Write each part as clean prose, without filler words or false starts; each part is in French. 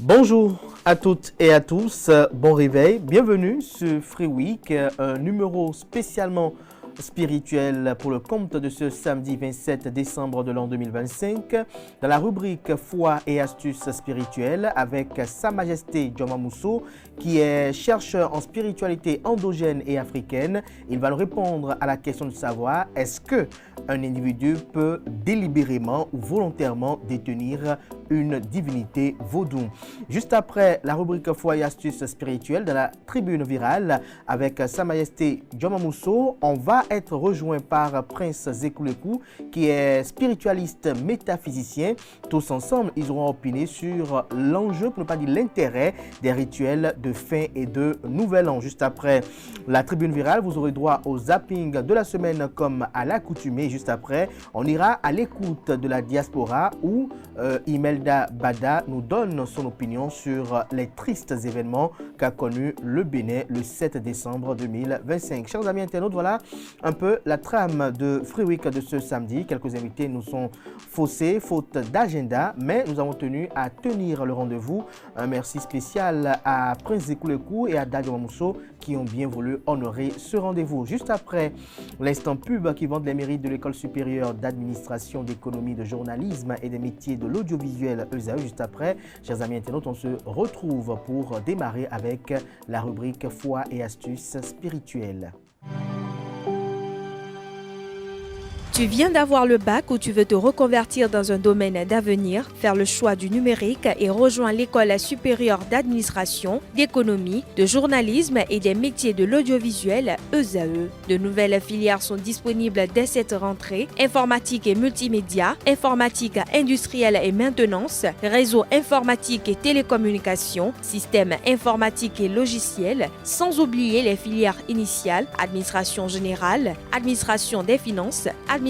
Bonjour à toutes et à tous, bon réveil, bienvenue sur Free Week, un numéro spécialement spirituel pour le compte de ce samedi 27 décembre de l'an 2025 dans la rubrique Foi et astuces spirituelles avec Sa Majesté Djoma Mousso qui est chercheur en spiritualité endogène et africaine. Il va nous répondre à la question de savoir est-ce que un individu peut délibérément ou volontairement détenir une divinité vaudou. Juste après la rubrique Foi et astuces spirituelles de la tribune virale avec Sa Majesté Djoma Mousso, on va être rejoint par Prince Zekuleku qui est spiritualiste métaphysicien. Tous ensemble, ils auront opiné sur l'enjeu, pour ne pas dire l'intérêt des rituels de fin et de nouvel an. Juste après la tribune virale, vous aurez droit au zapping de la semaine comme à l'accoutumée. Juste après, on ira à l'écoute de la diaspora où Imelda Bada nous donne son opinion sur les tristes événements qu'a connu le Bénin le 7 décembre 2025. Chers amis internautes, voilà un peu la trame de Free Week de ce samedi. Quelques invités nous sont faussés, faute d'agenda, mais nous avons tenu à tenir le rendez-vous. Un merci spécial à Prince Zekuleku et à Djoma Mousso qui ont bien voulu honorer ce rendez-vous. Juste après l'instant pub qui vante les mérites de l'École supérieure d'administration, d'économie, de journalisme et des métiers de l'audiovisuel ESAE. Juste après, chers amis internautes, on se retrouve pour démarrer avec la rubrique Foi et astuces spirituelles. Tu viens d'avoir le bac ou tu veux te reconvertir dans un domaine d'avenir, faire le choix du numérique et rejoindre l'École supérieure d'administration, d'économie, de journalisme et des métiers de l'audiovisuel ESAE. De nouvelles filières sont disponibles dès cette rentrée: informatique et multimédia, informatique industrielle et maintenance, réseau informatique et télécommunications, système informatique et logiciel, sans oublier les filières initiales: administration générale, administration des finances, administration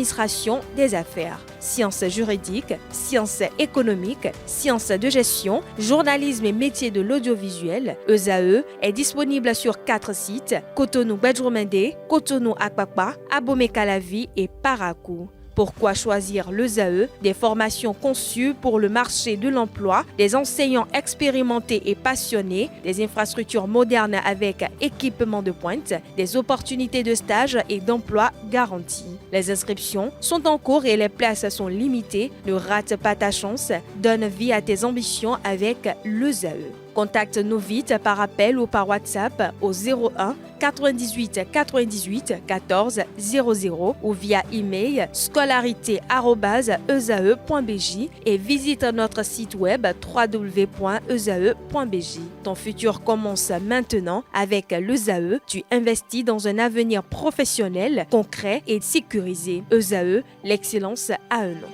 des affaires, sciences juridiques, sciences économiques, sciences de gestion, journalisme et métiers de l'audiovisuel. ESAE est disponible sur 4 sites: Cotonou-Badjourmendé, Cotonou-Akpakpa, Abomey-Calavi et Parakou. Pourquoi choisir l'ESAE? Des formations conçues pour le marché de l'emploi, des enseignants expérimentés et passionnés, des infrastructures modernes avec équipement de pointe, des opportunités de stage et d'emploi garanties. Les inscriptions sont en cours et les places sont limitées. Ne rate pas ta chance. Donne vie à tes ambitions avec l'ESAE. Contacte-nous vite par appel ou par WhatsApp au 01 98 98 14 00 ou via email scolarité@esae.bj et visite notre site web www.esae.bj. Ton futur commence maintenant avec l'ESAE. Tu investis dans un avenir professionnel, concret et sécurisé. ESAE, l'excellence a un nom.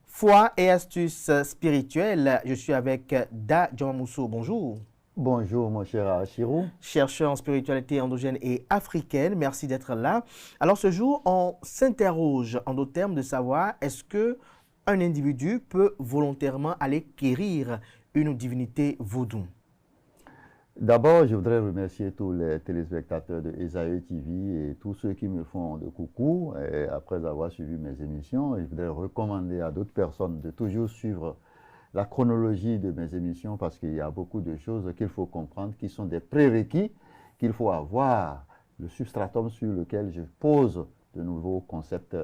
Foi et astuces spirituelles, je suis avec Djoma Mousso. Bonjour. Bonjour mon cher Achirou. Chercheur en spiritualité endogène et africaine, merci d'être là. Alors ce jour, on s'interroge en d'autres termes de savoir est-ce que un individu peut volontairement aller quérir une divinité vaudou? D'abord, je voudrais remercier tous les téléspectateurs de ESAE TV et tous ceux qui me font de coucou après avoir suivi mes émissions. Je voudrais recommander à d'autres personnes de toujours suivre la chronologie de mes émissions parce qu'il y a beaucoup de choses qu'il faut comprendre qui sont des prérequis qu'il faut avoir, le substratum sur lequel je pose de nouveaux concepts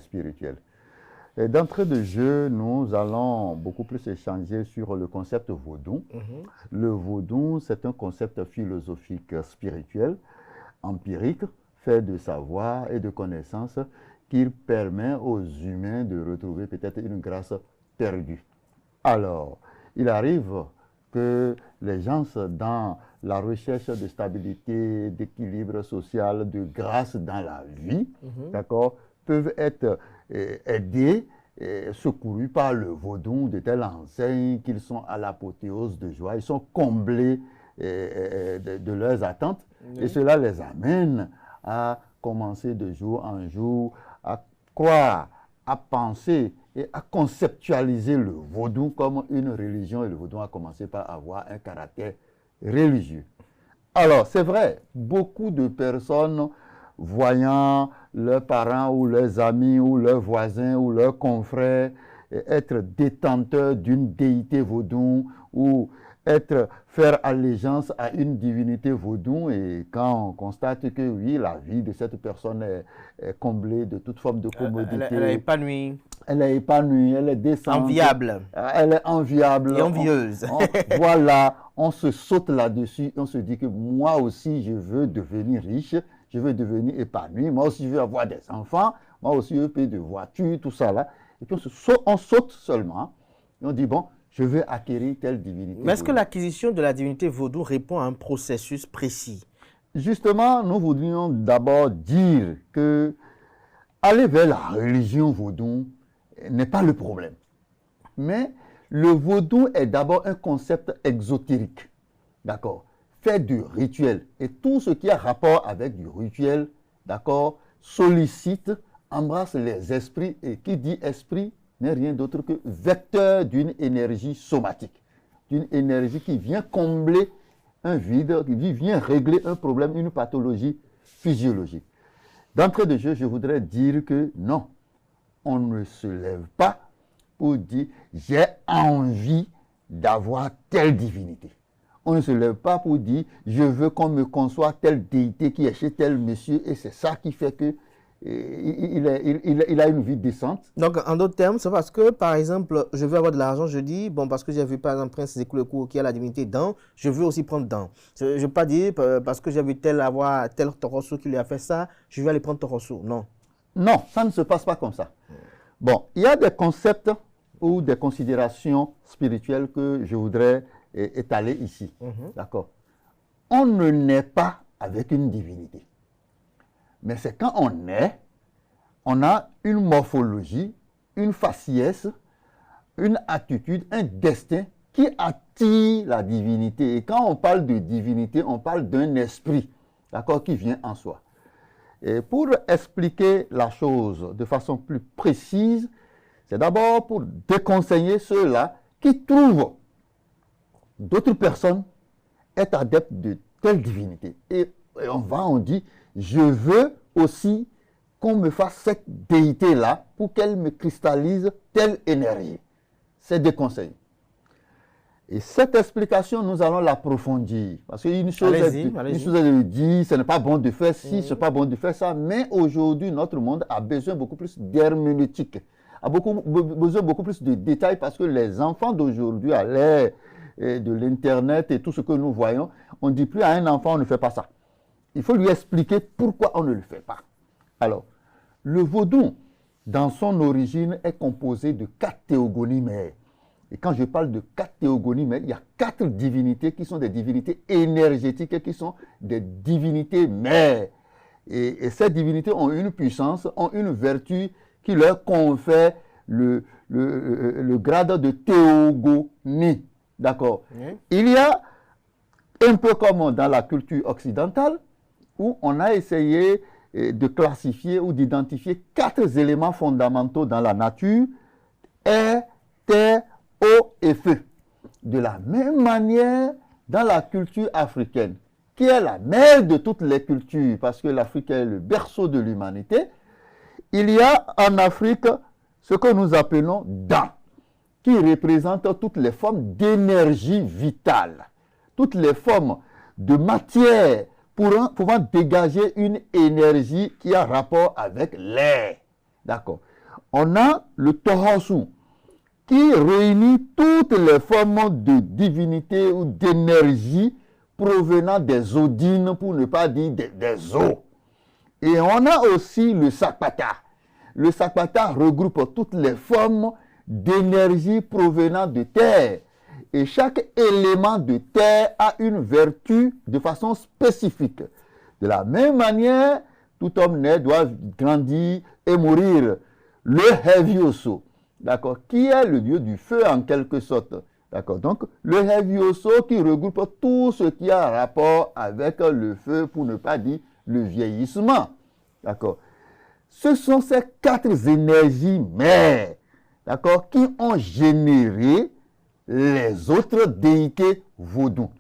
spirituels. D'entrée de jeu, nous allons beaucoup plus échanger sur le concept vaudou. Le vaudou, c'est un concept philosophique spirituel, empirique, fait de savoir et de connaissances qui permet aux humains de retrouver peut-être une grâce perdue. Alors, il arrive que les gens, dans la recherche de stabilité, d'équilibre social, de grâce dans la vie, d'accord, peuvent être aidés secourus par le vaudou de telle enseigne qu'ils sont à l'apothéose de joie, ils sont comblés de leurs attentes, et cela les amène à commencer de jour en jour à croire, à penser et à conceptualiser le vaudou comme une religion, et le vaudou a commencé par avoir un caractère religieux. Alors, c'est vrai, beaucoup de personnes voyant leurs parents ou leurs amis ou leurs voisins ou leurs confrères être détenteurs d'une déité vaudou ou faire allégeance à une divinité vaudou, et quand on constate que oui, la vie de cette personne est comblée de toute forme de commodité. Elle est épanouie. Elle est épanouie, elle est décente. Enviable. Elle est enviable. Et envieuse. Voilà, on se saute là-dessus, on se dit que moi aussi je veux devenir riche, je veux devenir épanoui, moi aussi je veux avoir des enfants, moi aussi je veux payer des voitures, tout ça là. Et puis on saute seulement, et on dit bon, je veux acquérir telle divinité. Mais est-ce que l'acquisition de la divinité vaudou répond à un processus précis? Justement, nous voudrions d'abord dire que aller vers la religion vaudou n'est pas le problème. Mais le vaudou est d'abord un concept exotérique, d'accord, fait de rituels. Et tout ce qui a rapport avec du rituel, d'accord, sollicite, embrasse les esprits. Et qui dit esprit n'est rien d'autre que vecteur d'une énergie somatique, d'une énergie qui vient combler un vide, qui vient régler un problème, une pathologie physiologique. D'entrée de jeu, je voudrais dire que non, on ne se lève pas pour dire j'ai envie d'avoir telle divinité. On ne se lève pas pour dire je veux qu'on me conçoive telle déité qui est chez tel monsieur, et c'est ça qui fait que il a une vie décente. Donc, en d'autres termes, c'est parce que, par exemple, je veux avoir de l'argent, je dis, bon, parce que j'ai vu, par exemple, Prince Sékou qui a la divinité dans, je veux aussi prendre dans. Je ne veux pas dire, parce que j'ai vu avoir tel Torosso qui lui a fait ça, je vais aller prendre Torosso. Non. Non, ça ne se passe pas comme ça. Bon, il y a des concepts ou des considérations spirituelles que je voudrais étaler ici. D'accord? On ne naît pas avec une divinité. Mais c'est quand on naît, on a une morphologie, une faciès, une attitude, un destin qui attire la divinité. Et quand on parle de divinité, on parle d'un esprit, d'accord, qui vient en soi. Et pour expliquer la chose de façon plus précise, c'est d'abord pour déconseiller ceux-là qui trouvent d'autres personnes être adeptes de telle divinité. Et on dit, je veux aussi qu'on me fasse cette déité-là pour qu'elle me cristallise telle énergie. C'est déconseillé. Et cette explication, nous allons l'approfondir. Parce qu'une chose est de dire, ce n'est pas bon de faire ci, ce n'est pas bon de faire ça. Mais aujourd'hui, notre monde a besoin beaucoup plus d'herméneutique, a besoin beaucoup plus de détails, parce que les enfants d'aujourd'hui, à l'ère de l'Internet et tout ce que nous voyons, on ne dit plus à un enfant, on ne fait pas ça. Il faut lui expliquer pourquoi on ne le fait pas. Alors, le vaudou, dans son origine, est composé de 4 théogonies mères. Et quand je parle de 4 théogonies mères, il y a 4 divinités qui sont des divinités énergétiques, qui sont des divinités mères. Et ces divinités ont une puissance, ont une vertu qui leur confère le grade de théogonie. D'accord? Oui. Il y a, un peu comme dans la culture occidentale, où on a essayé de classifier ou d'identifier 4 éléments fondamentaux dans la nature: air, terre, eau et feu. De la même manière, dans la culture africaine, qui est la mère de toutes les cultures, parce que l'Afrique est le berceau de l'humanité, il y a en Afrique ce que nous appelons Dan, qui représente toutes les formes d'énergie vitale, toutes les formes de matière pouvant dégager une énergie qui a rapport avec l'air. D'accord. On a le Torosso, qui réunit toutes les formes de divinité ou d'énergie provenant des odines, pour ne pas dire des eaux. Et on a aussi le Sakpata. Le Sakpata regroupe toutes les formes d'énergie provenant de terre. Et chaque élément de terre a une vertu de façon spécifique. De la même manière, tout homme né doit grandir et mourir. Le Hevioso, d'accord, qui est le dieu du feu en quelque sorte. D'accord. Donc, le Hevioso qui regroupe tout ce qui a rapport avec le feu, pour ne pas dire le vieillissement. D'accord. Ce sont ces 4 énergies mères, d'accord, qui ont généré les autres déités vaudous.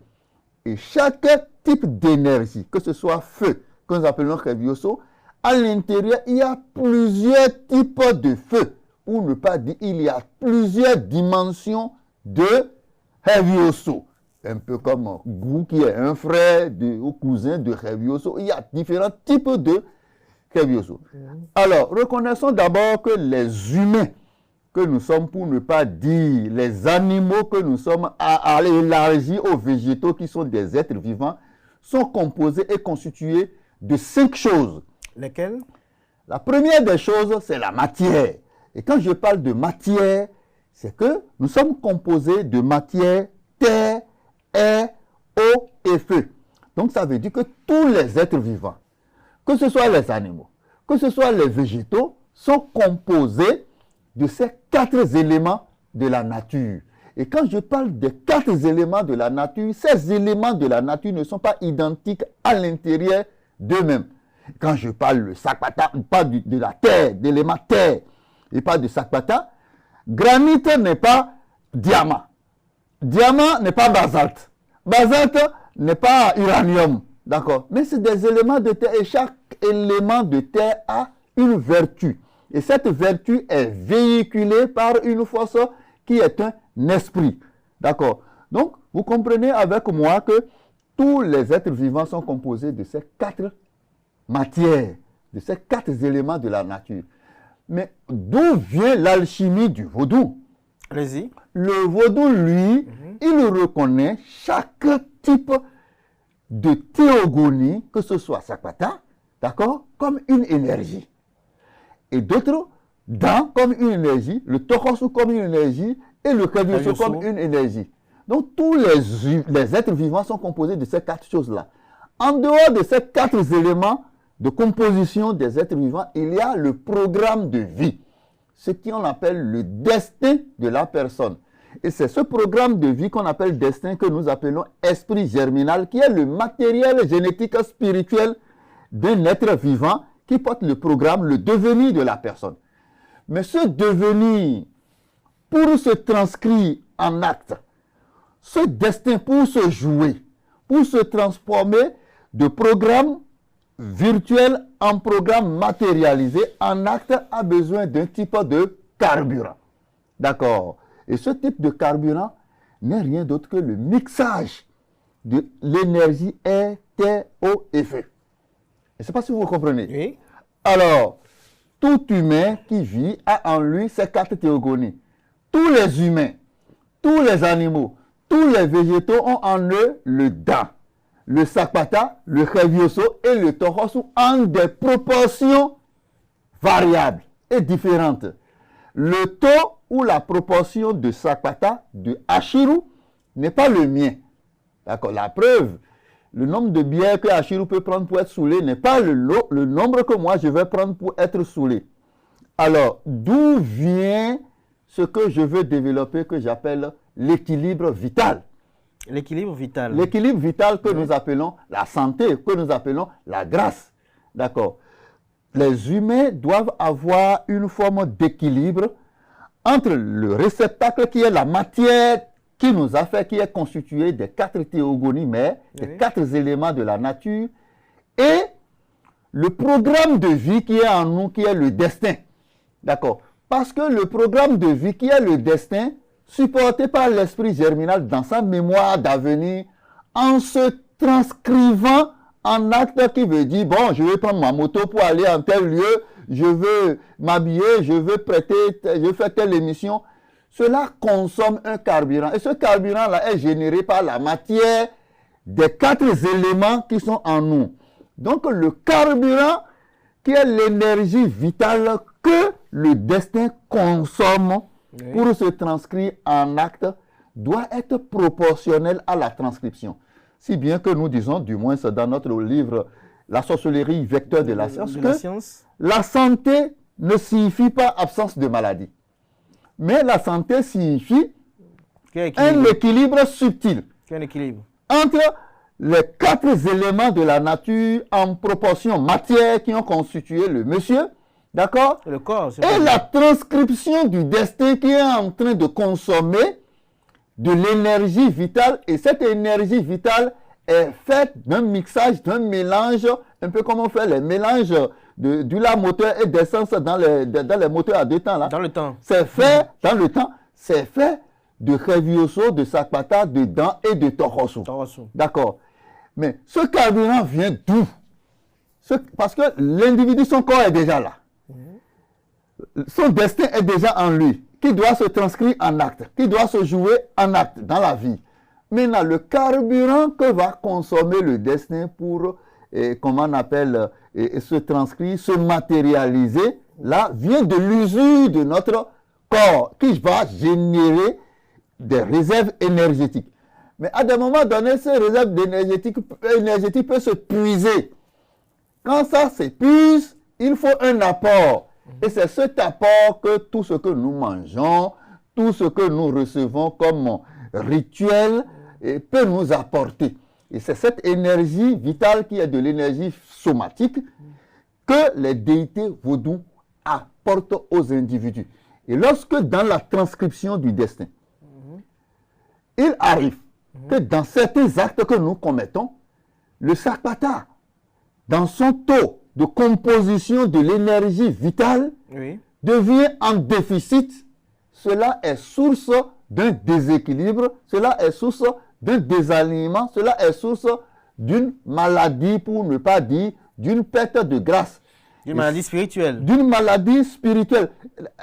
Et chaque type d'énergie, que ce soit feu, que nous appelons Hevioso, à l'intérieur, il y a plusieurs types de feu. Pour ne pas dire, il y a plusieurs dimensions de Hevioso. Un peu comme Gou, qui est un frère ou cousin de Hevioso. Il y a différents types de Hevioso. Alors, reconnaissons d'abord que les humains que nous sommes, pour ne pas dire les animaux que nous sommes, à élargir aux végétaux qui sont des êtres vivants, sont composés et constitués de 5 choses. Lesquelles? La première des choses, c'est la matière. Et quand je parle de matière, c'est que nous sommes composés de matière, terre, air, eau et feu. Donc ça veut dire que tous les êtres vivants, que ce soit les animaux, que ce soit les végétaux, sont composés de ces 4 éléments de la nature. Et quand je parle des 4 éléments de la nature, ces éléments de la nature ne sont pas identiques à l'intérieur d'eux-mêmes. Quand je parle de Sakpata, on parle de la terre, d'éléments terre, et pas de Sakpata. Granit n'est pas diamant. Diamant n'est pas basalte. Basalte n'est pas uranium. D'accord? Mais c'est des éléments de terre et chaque élément de terre a une vertu. Et cette vertu est véhiculée par une force qui est un esprit. D'accord? Donc, vous comprenez avec moi que tous les êtres vivants sont composés de ces 4 matières, de ces 4 éléments de la nature. Mais d'où vient l'alchimie du vaudou? Allez-y. Le vaudou, lui, il reconnaît chaque type de théogonie, que ce soit Sakpata, d'accord, comme une énergie. Et d'autres, comme une énergie, le Tohosu comme une énergie, et le Hevioso comme une énergie. Donc tous les êtres vivants sont composés de ces 4 choses-là. En dehors de ces 4 éléments de composition des êtres vivants, il y a le programme de vie, ce qu'on appelle le destin de la personne. Et c'est ce programme de vie qu'on appelle destin, que nous appelons esprit germinal, qui est le matériel génétique spirituel d'un être vivant qui porte le programme, le devenir de la personne. Mais ce devenir, pour se transcrire en acte, ce destin pour se jouer, pour se transformer de programme virtuel en programme matérialisé, en acte, a besoin d'un type de carburant. D'accord? Et ce type de carburant n'est rien d'autre que le mixage de l'énergie air, terre, eau et feu. Je ne sais pas si vous comprenez. Oui. Alors, tout humain qui vit a en lui ces 4 théogonies. Tous les humains, tous les animaux, tous les végétaux ont en eux le Da, le Sakpata, le Hevioso et le Tohosu en des proportions variables et différentes. Le taux ou la proportion de Sakpata, de Ashiru, n'est pas le mien. D'accord? La preuve, le nombre de bières que Ashiru peut prendre pour être saoulé n'est pas le nombre que moi je vais prendre pour être saoulé. Alors, d'où vient ce que je veux développer, que j'appelle l'équilibre vital? L'équilibre vital. L'équilibre vital que nous appelons la santé, que nous appelons la grâce. D'accord? Les humains doivent avoir une forme d'équilibre entre le réceptacle qui est la matière qui nous a fait, qui est constitué des 4 théogonies mères, des 4 éléments de la nature, et le programme de vie qui est en nous, qui est le destin. D'accord? Parce que le programme de vie qui est le destin, supporté par l'esprit germinal dans sa mémoire d'avenir, en se transcrivant en acte qui veut dire, bon, je vais prendre ma moto pour aller en tel lieu, je veux m'habiller, je veux faire telle émission. Cela consomme un carburant. Et ce carburant-là est généré par la matière des 4 éléments qui sont en nous. Donc le carburant, qui est l'énergie vitale que le destin consomme pour se transcrire en acte, doit être proportionnel à la transcription. Si bien que nous disons, du moins dans notre livre « La sorcellerie vecteur de la science », que la santé ne signifie pas absence de maladie. Mais la santé signifie Quel un équilibre? équilibre subtil Quel équilibre? entre les 4 éléments de la nature en proportion matière qui ont constitué le monsieur, d'accord? Le corps, c'est Et pas- la transcription du destin qui est en train de consommer de l'énergie vitale. Et cette énergie vitale est faite d'un mixage, d'un mélange, un peu comme on fait les mélanges du lait moteur et d'essence dans les moteurs à 2 temps. Là. Dans le temps. C'est fait dans le temps, c'est fait de Revioso, de Sakpata, de Dan et de Tohosu. Torosu. D'accord. Mais ce carburant vient d'où? Parce que l'individu, son corps est déjà là. Son destin est déjà en lui, qui doit se transcrire en acte, qui doit se jouer en acte dans la vie. Maintenant, le carburant que va consommer le destin pour, comment on appelle, se transcrire, se matérialiser, là, vient de l'usure de notre corps, qui va générer des réserves énergétiques. Mais à des moments donnés, ces réserves énergétiques peuvent se puiser. Quand ça s'épuise, il faut un apport. Et c'est cet apport que tout ce que nous mangeons, tout ce que nous recevons comme rituel, peut nous apporter. Et c'est cette énergie vitale qui est de l'énergie somatique que les déités vaudous apportent aux individus. Et lorsque dans la transcription du destin, il arrive que dans certains actes que nous commettons, le Sakpata, dans son taux de composition de l'énergie vitale, Oui. devient en déficit, cela est source d'un déséquilibre, cela est source d'un désalignement, cela est source d'une maladie, pour ne pas dire d'une perte de grâce. Une maladie spirituelle. D'une maladie spirituelle.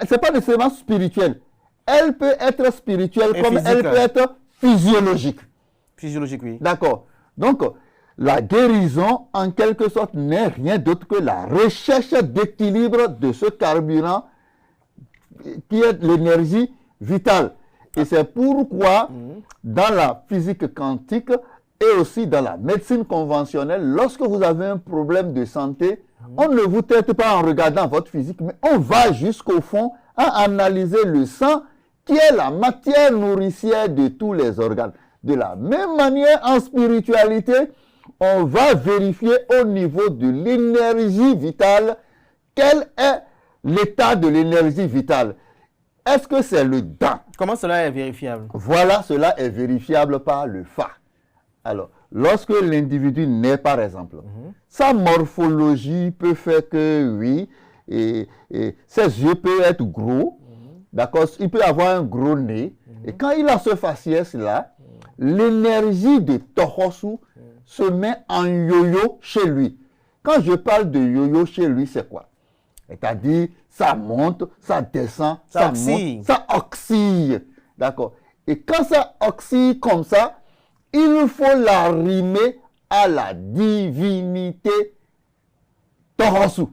Ce n'est pas nécessairement spirituelle. Elle peut être spirituelle Et comme physique. elle peut être physiologique. Physiologique, oui. D'accord. Donc, la guérison, en quelque sorte, n'est rien d'autre que la recherche d'équilibre de ce carburant qui est l'énergie vitale. Et c'est pourquoi, dans la physique quantique et aussi dans la médecine conventionnelle, lorsque vous avez un problème de santé, on ne vous traite pas en regardant votre physique, mais on va jusqu'au fond à analyser le sang qui est la matière nourricière de tous les organes. De la même manière, en spiritualité, on va vérifier au niveau de l'énergie vitale quel est l'état de l'énergie vitale. Est-ce que c'est le Dan? Comment cela est vérifiable? Voilà, cela est vérifiable par le Fa. Alors, lorsque l'individu naît, par exemple, sa morphologie peut faire que, oui, et ses yeux peuvent être gros, d'accord, il peut avoir un gros nez, et quand il a ce faciès-là, l'énergie de Tohosu se met en yo-yo chez lui. Quand je parle de yo-yo chez lui, c'est quoi? C'est-à-dire, ça monte, ça descend, Ça monte, oscille. ça oscille. D'accord? Et quand ça oscille comme ça, il faut l'arrimer à la divinité Tohosu.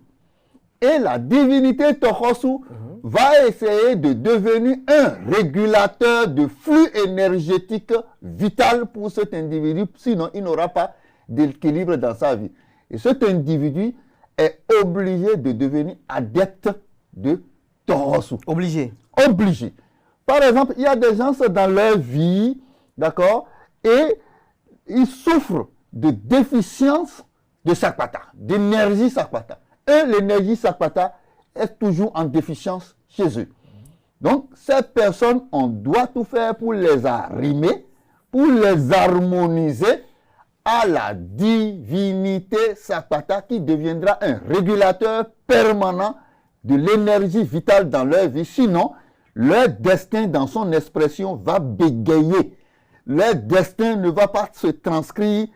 Et la divinité Tohosu va essayer de devenir un régulateur de flux énergétique vital pour cet individu, sinon il n'aura pas d'équilibre dans sa vie. Et cet individu est obligé de devenir adepte de Tohosu. Obligé. Obligé. Par exemple, il y a des gens dans leur vie, d'accord, et ils souffrent de déficience de Sakpata, d'énergie Sakpata. Et l'énergie Sakpata est toujours en déficience chez eux. Donc, ces personnes, on doit tout faire pour les arrimer, pour les harmoniser à la divinité Sakpata qui deviendra un régulateur permanent de l'énergie vitale dans leur vie. Sinon, leur destin dans son expression va bégayer. Leur destin ne va pas se transcrire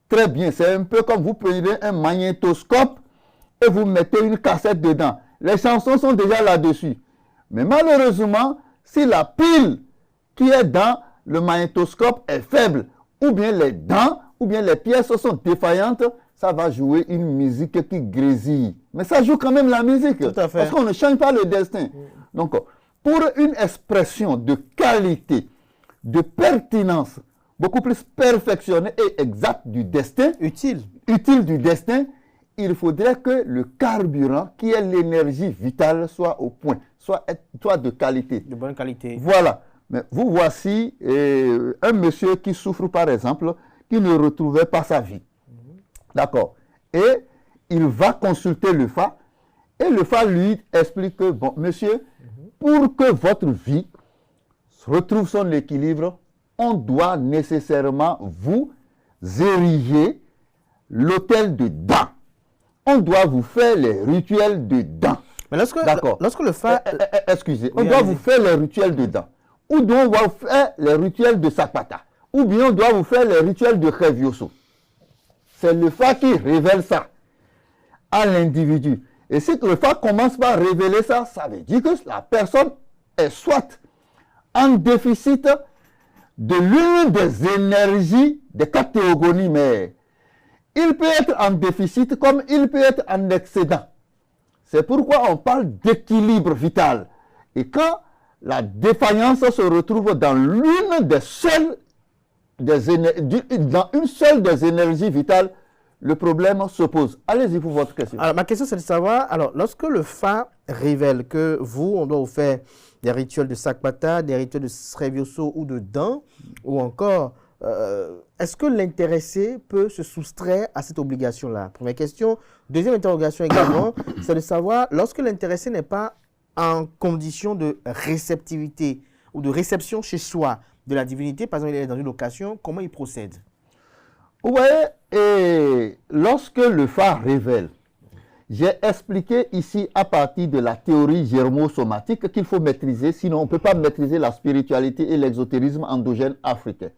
très bien. C'est un peu comme vous prenez un magnétoscope et vous mettez une cassette dedans. Les chansons sont déjà là-dessus. Mais malheureusement, si la pile qui est dans le magnétoscope est faible, ou bien les dents, ou bien les pièces sont défaillantes, ça va jouer une musique qui grésille. Mais ça joue quand même la musique. Tout à fait. Parce qu'on ne change pas le destin. Donc, pour une expression de qualité, de pertinence, beaucoup plus perfectionnée et exacte du destin, Utile. utile du destin, il faudrait que le carburant, qui est l'énergie vitale, soit au point. soit de qualité. De bonne qualité. Voilà. Mais vous voici un monsieur qui souffre, par exemple, qui ne retrouvait pas sa vie. D'accord. Et il va consulter le FA, et le FA lui explique que, bon, monsieur, pour que votre vie retrouve son équilibre, on doit nécessairement vous ériger l'autel de dents. On doit vous faire les rituels de dents. Mais lorsque le FA... excusez, on doit vous faire les rituels de dents. Ou bien on va vous faire les rituels de Sakpata. Ou bien on doit vous faire les rituels de Khevioso. C'est le FA qui révèle ça à l'individu. Et si le FA commence par révéler ça, ça veut dire que la personne est soit en déficit de l'une des énergies des quatre théogonies, mais il peut être en déficit comme il peut être en excédent. C'est pourquoi on parle d'équilibre vital. Et quand la défaillance se retrouve dans l'une des seules dans une seule des énergies vitales, le problème se pose. Allez-y pour votre question. Alors, ma question, c'est de savoir, alors, lorsque le FA révèle que vous, on doit vous faire des rituels de Sakpata, des rituels de Srevioso ou de dents, ou encore, est-ce que l'intéressé peut se soustraire à cette obligation-là? Première question. Deuxième interrogation également, c'est de savoir, lorsque l'intéressé n'est pas en condition de réceptivité ou de réception chez soi de la divinité, par exemple, il est dans une location, comment il procède? Oui, et lorsque le phare révèle, j'ai expliqué ici à partir de la théorie germosomatique qu'il faut maîtriser, sinon on ne peut pas maîtriser la spiritualité et l'exotérisme endogène africain.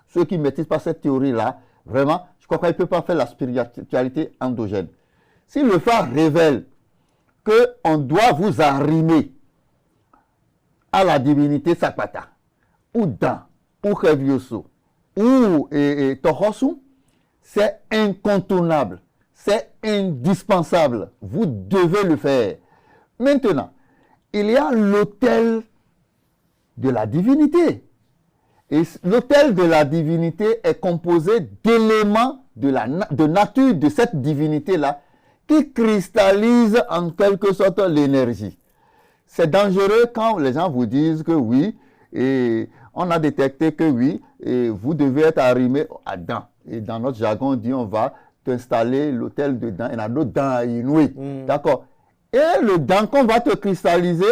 Ceux qui ne maîtrisent pas cette théorie-là, vraiment, je crois qu'ils ne peuvent pas faire la spiritualité endogène. Si le phare révèle qu'on doit vous arrimer à la divinité Sakpata, ou Dan, ou Khevioso, ou Tohosu, c'est incontournable, c'est indispensable. Vous devez le faire. Maintenant, il y a l'autel de la divinité. Et l'autel de la divinité est composé d'éléments de nature de cette divinité-là qui cristallisent en quelque sorte l'énergie. C'est dangereux quand les gens vous disent que oui, et on a détecté que oui, et vous devez être arrimé à Dan. Et dans notre jargon, on dit on va t'installer l'autel de Dan. Il y en a d'autres Dan à Inouï. D'accord. Et le Dan qu'on va te cristalliser,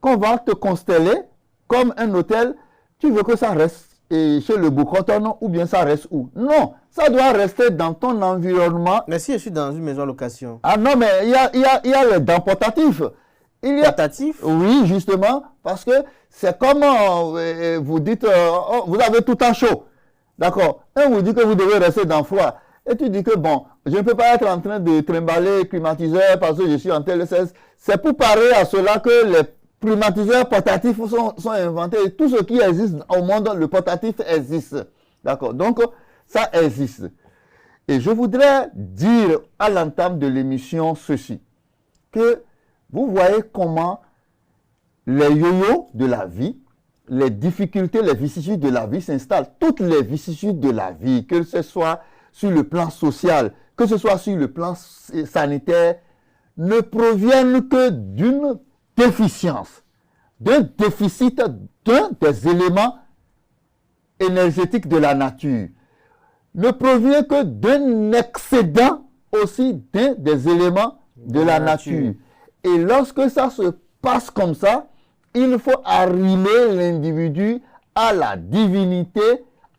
qu'on va te consteller comme un autel, tu veux que ça reste chez le Boucoton ou bien ça reste où? Non, ça doit rester dans ton environnement. Mais si je suis dans une maison location. Ah non, mais il y a le Dan portatif. Portatif? Oui, justement, parce que c'est comme vous dites, vous avez tout en chaud. D'accord. Un vous dit que vous devez rester dans le froid. Et tu dis que bon, je ne peux pas être en train de trimballer climatiseur parce que je suis en TLSS. C'est pour parer à cela que les climatiseurs portatifs sont inventés. Et tout ce qui existe au monde, le portatif existe. D'accord. Donc, ça existe. Et je voudrais dire à l'entame de l'émission ceci, que vous voyez comment les yo-yo de la vie, les difficultés, les vicissitudes de la vie s'installent. Toutes les vicissitudes de la vie, que ce soit sur le plan social, que ce soit sur le plan sanitaire, ne proviennent que d'une déficience, d'un déficit d'un des éléments énergétiques de la nature, ne provient que d'un excédent aussi d'un des éléments de la nature. Et lorsque ça se passe comme ça, il faut arrimer l'individu à la divinité,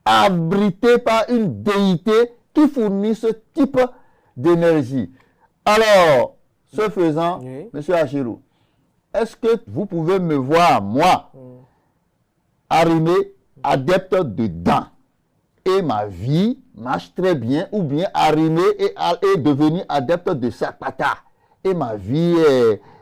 abrité par une déité qui fournit ce type d'énergie. Alors, ce faisant, Oui. M. Achirou, est-ce que vous pouvez me voir, moi, arrimé, adepte de Dan, et ma vie marche très bien, ou bien arrimé et devenu adepte de Sakpata, et ma vie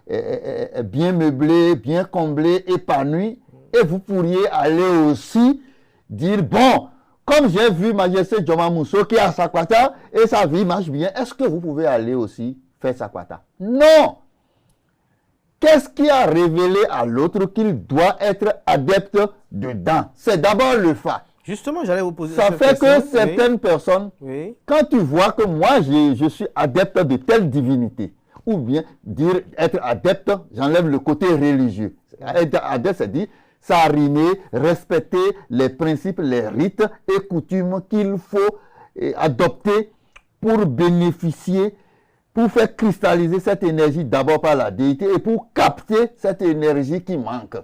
est bien meublée, bien comblée, épanouie, et vous pourriez aller aussi dire, bon, comme j'ai vu Majesté Djoma Mousso qui est à Sakpata, et sa vie marche bien, est-ce que vous pouvez aller aussi faire Sakpata? Non! Qu'est-ce qui a révélé à l'autre qu'il doit être adepte de Dan? C'est d'abord le fait. Justement, j'allais vous poser Ça cette fait question. que certaines personnes, Oui. quand tu vois que moi, je suis adepte de telle divinité, ou bien dire être adepte, j'enlève le côté religieux. Être adepte, c'est dire s'arrimer, respecter les principes, les rites et coutumes qu'il faut adopter pour bénéficier, pour faire cristalliser cette énergie d'abord par la déité et pour capter cette énergie qui manque.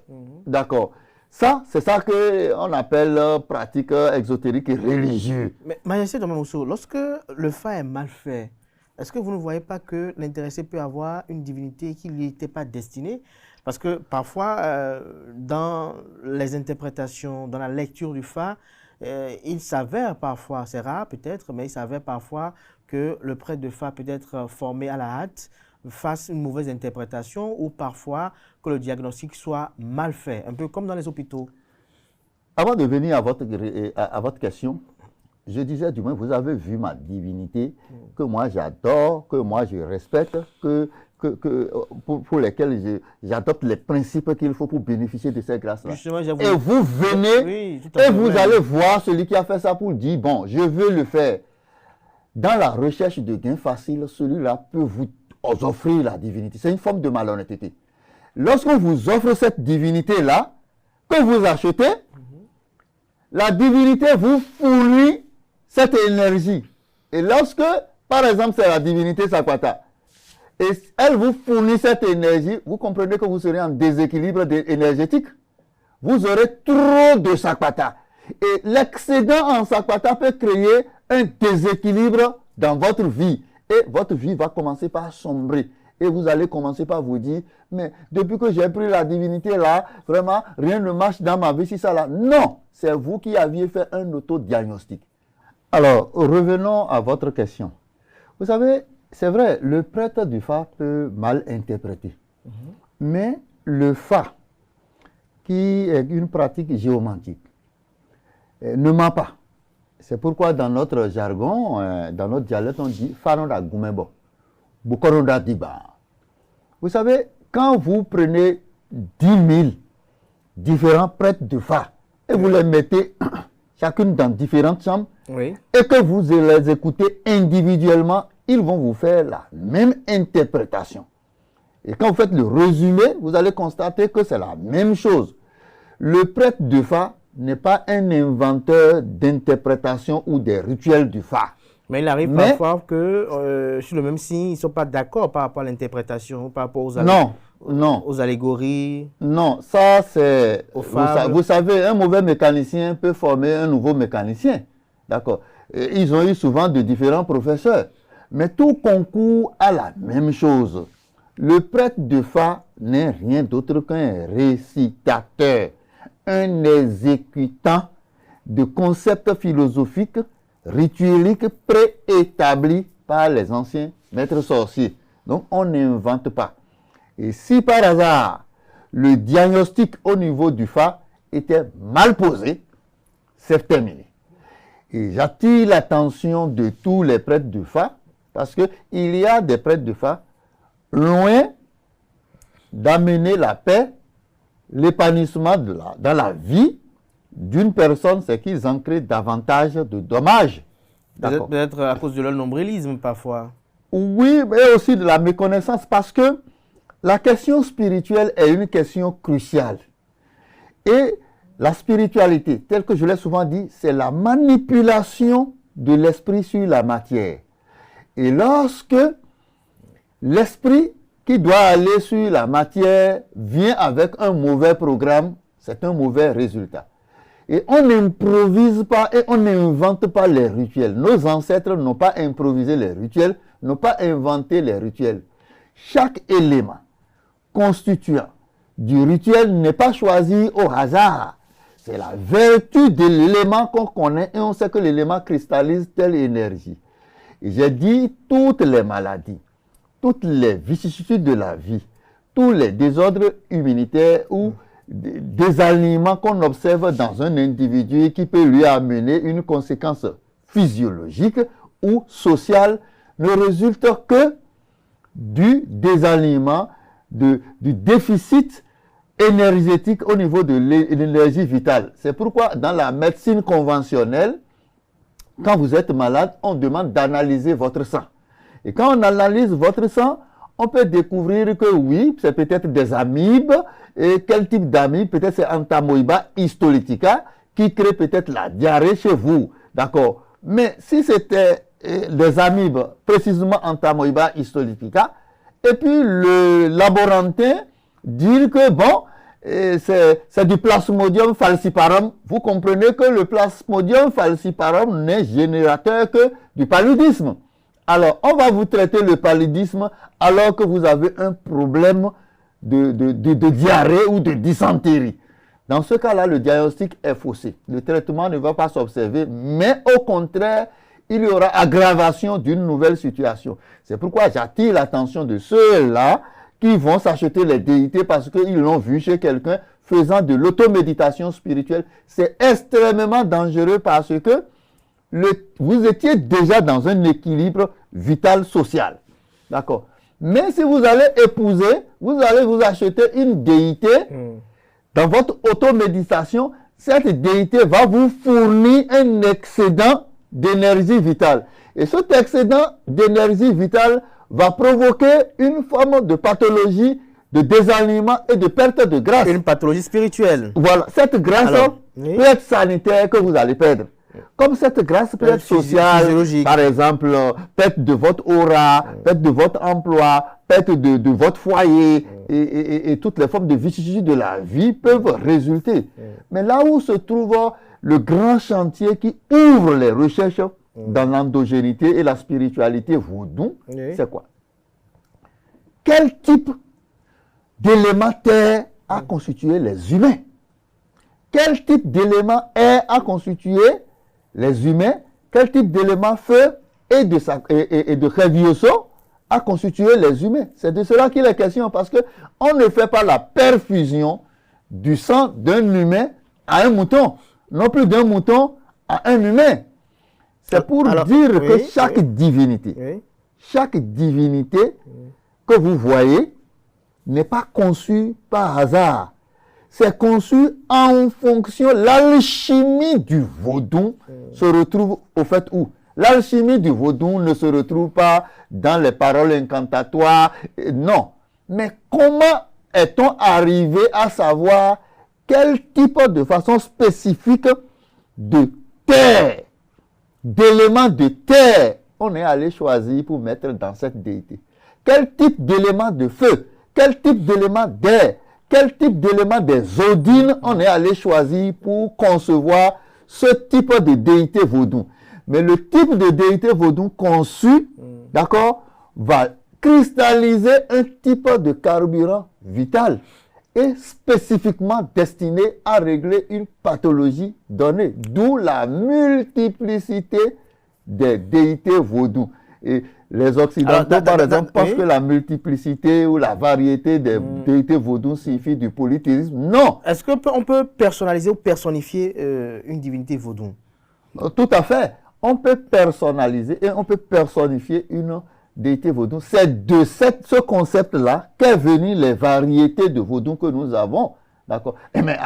D'accord. Ça, c'est ça qu'on appelle pratique exotérique et religieuse. Mais Majesté Domamousso, lorsque le fa est mal fait, est-ce que vous ne voyez pas que l'intéressé peut avoir une divinité qui ne lui était pas destinée? Parce que parfois, dans les interprétations, dans la lecture du fa, il s'avère parfois, c'est rare peut-être, mais il s'avère parfois que le prêtre de fa peut être formé à la hâte, fasse une mauvaise interprétation ou parfois que le diagnostic soit mal fait, un peu comme dans les hôpitaux. Avant de venir à votre question, je disais du moins, vous avez vu ma divinité, que moi j'adore, que moi je respecte, pour lesquels j'adopte les principes qu'il faut pour bénéficier de ces grâces-là. Et vous venez oui, et vous allez voir celui qui a fait ça pour dire, bon, je veux le faire. Dans la recherche de gains faciles, celui-là peut vous offrir la divinité. C'est une forme de malhonnêteté. Lorsqu'on vous offre cette divinité-là, que vous achetez, la divinité vous fournit cette énergie. Et lorsque, par exemple, c'est la divinité Sakwata, et elle vous fournit cette énergie, vous comprenez que vous serez en déséquilibre énergétique. Vous aurez trop de Sakwata. Et l'excédent en Sakwata peut créer un déséquilibre dans votre vie. Et votre vie va commencer par sombrer. Et vous allez commencer par vous dire, mais depuis que j'ai pris la divinité là, vraiment, rien ne marche dans ma vie, si ça là. Non, c'est vous qui aviez fait un autodiagnostic. Alors, revenons à votre question. Vous savez, c'est vrai, le prêtre du fa peut mal interpréter. Mais le fa, qui est une pratique géomantique, ne ment pas. C'est pourquoi dans notre jargon, dans notre dialecte, on dit Faronda Gumebo, Bukoronda Diba. Vous savez, quand vous prenez 10 000 différents prêtres de fa et vous les mettez chacune dans différentes chambres et que vous les écoutez individuellement, ils vont vous faire la même interprétation. Et quand vous faites le résumé, vous allez constater que c'est la même chose. Le prêtre de fa n'est pas un inventeur d'interprétation ou des rituels du fa. Mais il arrive parfois que sur le même signe, ils ne sont pas d'accord par rapport à l'interprétation, par rapport aux allégories. Non, ça c'est... Vous savez, un mauvais mécanicien peut former un nouveau mécanicien. D'accord. Ils ont eu souvent de différents professeurs. Mais tout concourt à la même chose. Le prêtre de fa n'est rien d'autre qu'un récitateur, un exécutant de concepts philosophiques, ritueliques préétablis par les anciens maîtres sorciers. Donc, on n'invente pas. Et si par hasard, le diagnostic au niveau du fa était mal posé, c'est terminé. Et j'attire l'attention de tous les prêtres de fa, parce qu'il y a des prêtres de fa loin d'amener la paix, l'épanouissement dans la vie d'une personne, c'est qu'ils en créent davantage de dommages. Peut-être à cause de leur nombrilisme parfois. Oui, mais aussi de la méconnaissance, parce que la question spirituelle est une question cruciale. Et la spiritualité, telle que je l'ai souvent dit, c'est la manipulation de l'esprit sur la matière. Et lorsque l'esprit qui doit aller sur la matière vient avec un mauvais programme, c'est un mauvais résultat. Et on n'improvise pas et on n'invente pas les rituels. Nos ancêtres n'ont pas improvisé les rituels, n'ont pas inventé les rituels. Chaque élément constituant du rituel n'est pas choisi au hasard. C'est la vertu de l'élément qu'on connaît et on sait que l'élément cristallise telle énergie. Et j'ai dit toutes les maladies, toutes les vicissitudes de la vie, tous les désordres immunitaires ou désalignements qu'on observe dans un individu qui peut lui amener une conséquence physiologique ou sociale ne résultent que du désalignement, du déficit énergétique au niveau de l'énergie vitale. C'est pourquoi dans la médecine conventionnelle, quand vous êtes malade, on demande d'analyser votre sang. Et quand on analyse votre sang, on peut découvrir que oui, c'est peut-être des amibes. Et quel type d'amibes? Peut-être c'est Entamoeba histolytica qui crée peut-être la diarrhée chez vous. D'accord? Mais si c'était des amibes, précisément Entamoeba histolytica, et puis le laborantin dit que bon, c'est du Plasmodium falciparum. Vous comprenez que le Plasmodium falciparum n'est générateur que du paludisme. Alors, on va vous traiter le paludisme alors que vous avez un problème de diarrhée ou de dysenterie. Dans ce cas-là, le diagnostic est faussé. Le traitement ne va pas s'observer, mais au contraire, il y aura aggravation d'une nouvelle situation. C'est pourquoi j'attire l'attention de ceux-là qui vont s'acheter les déités parce qu'ils l'ont vu chez quelqu'un faisant de l'automéditation spirituelle. C'est extrêmement dangereux parce que vous étiez déjà dans un équilibre vital social. D'accord? Mais si vous allez épouser, vous allez vous acheter une déité dans votre automéditation. Cette déité va vous fournir un excédent d'énergie vitale. Et cet excédent d'énergie vitale va provoquer une forme de pathologie, de désalignement et de perte de grâce. Une pathologie spirituelle. Voilà, cette grâce peut être sanitaire que vous allez perdre. Comme cette grâce peut être sociale, par exemple, perte de votre aura, perte de votre emploi, perte de votre foyer, et toutes les formes de vicissitudes de la vie peuvent résulter. Mais là où se trouve le grand chantier qui ouvre les recherches dans l'endogénité et la spiritualité vaudou, c'est quoi? Quel type d'élément terre a constitué les humains? Quel type d'élément air a constitué les humains? Quel type d'élément feu et de Revioso a constitué les humains? C'est de cela qu'il est question, parce qu'on ne fait pas la perfusion du sang d'un humain à un mouton, non plus d'un mouton à un humain. C'est pour dire que chaque divinité que vous voyez n'est pas conçue par hasard. C'est conçu en fonction. L'alchimie du vaudou se retrouve au fait où? L'alchimie du vaudou ne se retrouve pas dans les paroles incantatoires. Non. Mais comment est-on arrivé à savoir quel type de façon spécifique de terre, d'éléments de terre, on est allé choisir pour mettre dans cette déité? Quel type d'élément de feu? Quel type d'élément d'air? Quel type d'élément des odines on est allé choisir pour concevoir ce type de déité vaudou? Mais le type de déité vaudou conçu, d'accord, va cristalliser un type de carburant vital et spécifiquement destiné à régler une pathologie donnée. D'où la multiplicité des déités vaudou. Et les Occidentaux, par exemple, pensent que la multiplicité ou la variété des déités vaudou signifie du polythéisme. Non. Est-ce qu'on peut personnaliser ou personnifier une divinité vaudou? Tout à fait. On peut personnaliser et on peut personnifier une déité vaudou. C'est de ce concept-là qu'est venue les variétés de vaudou que nous avons. D'accord. Mais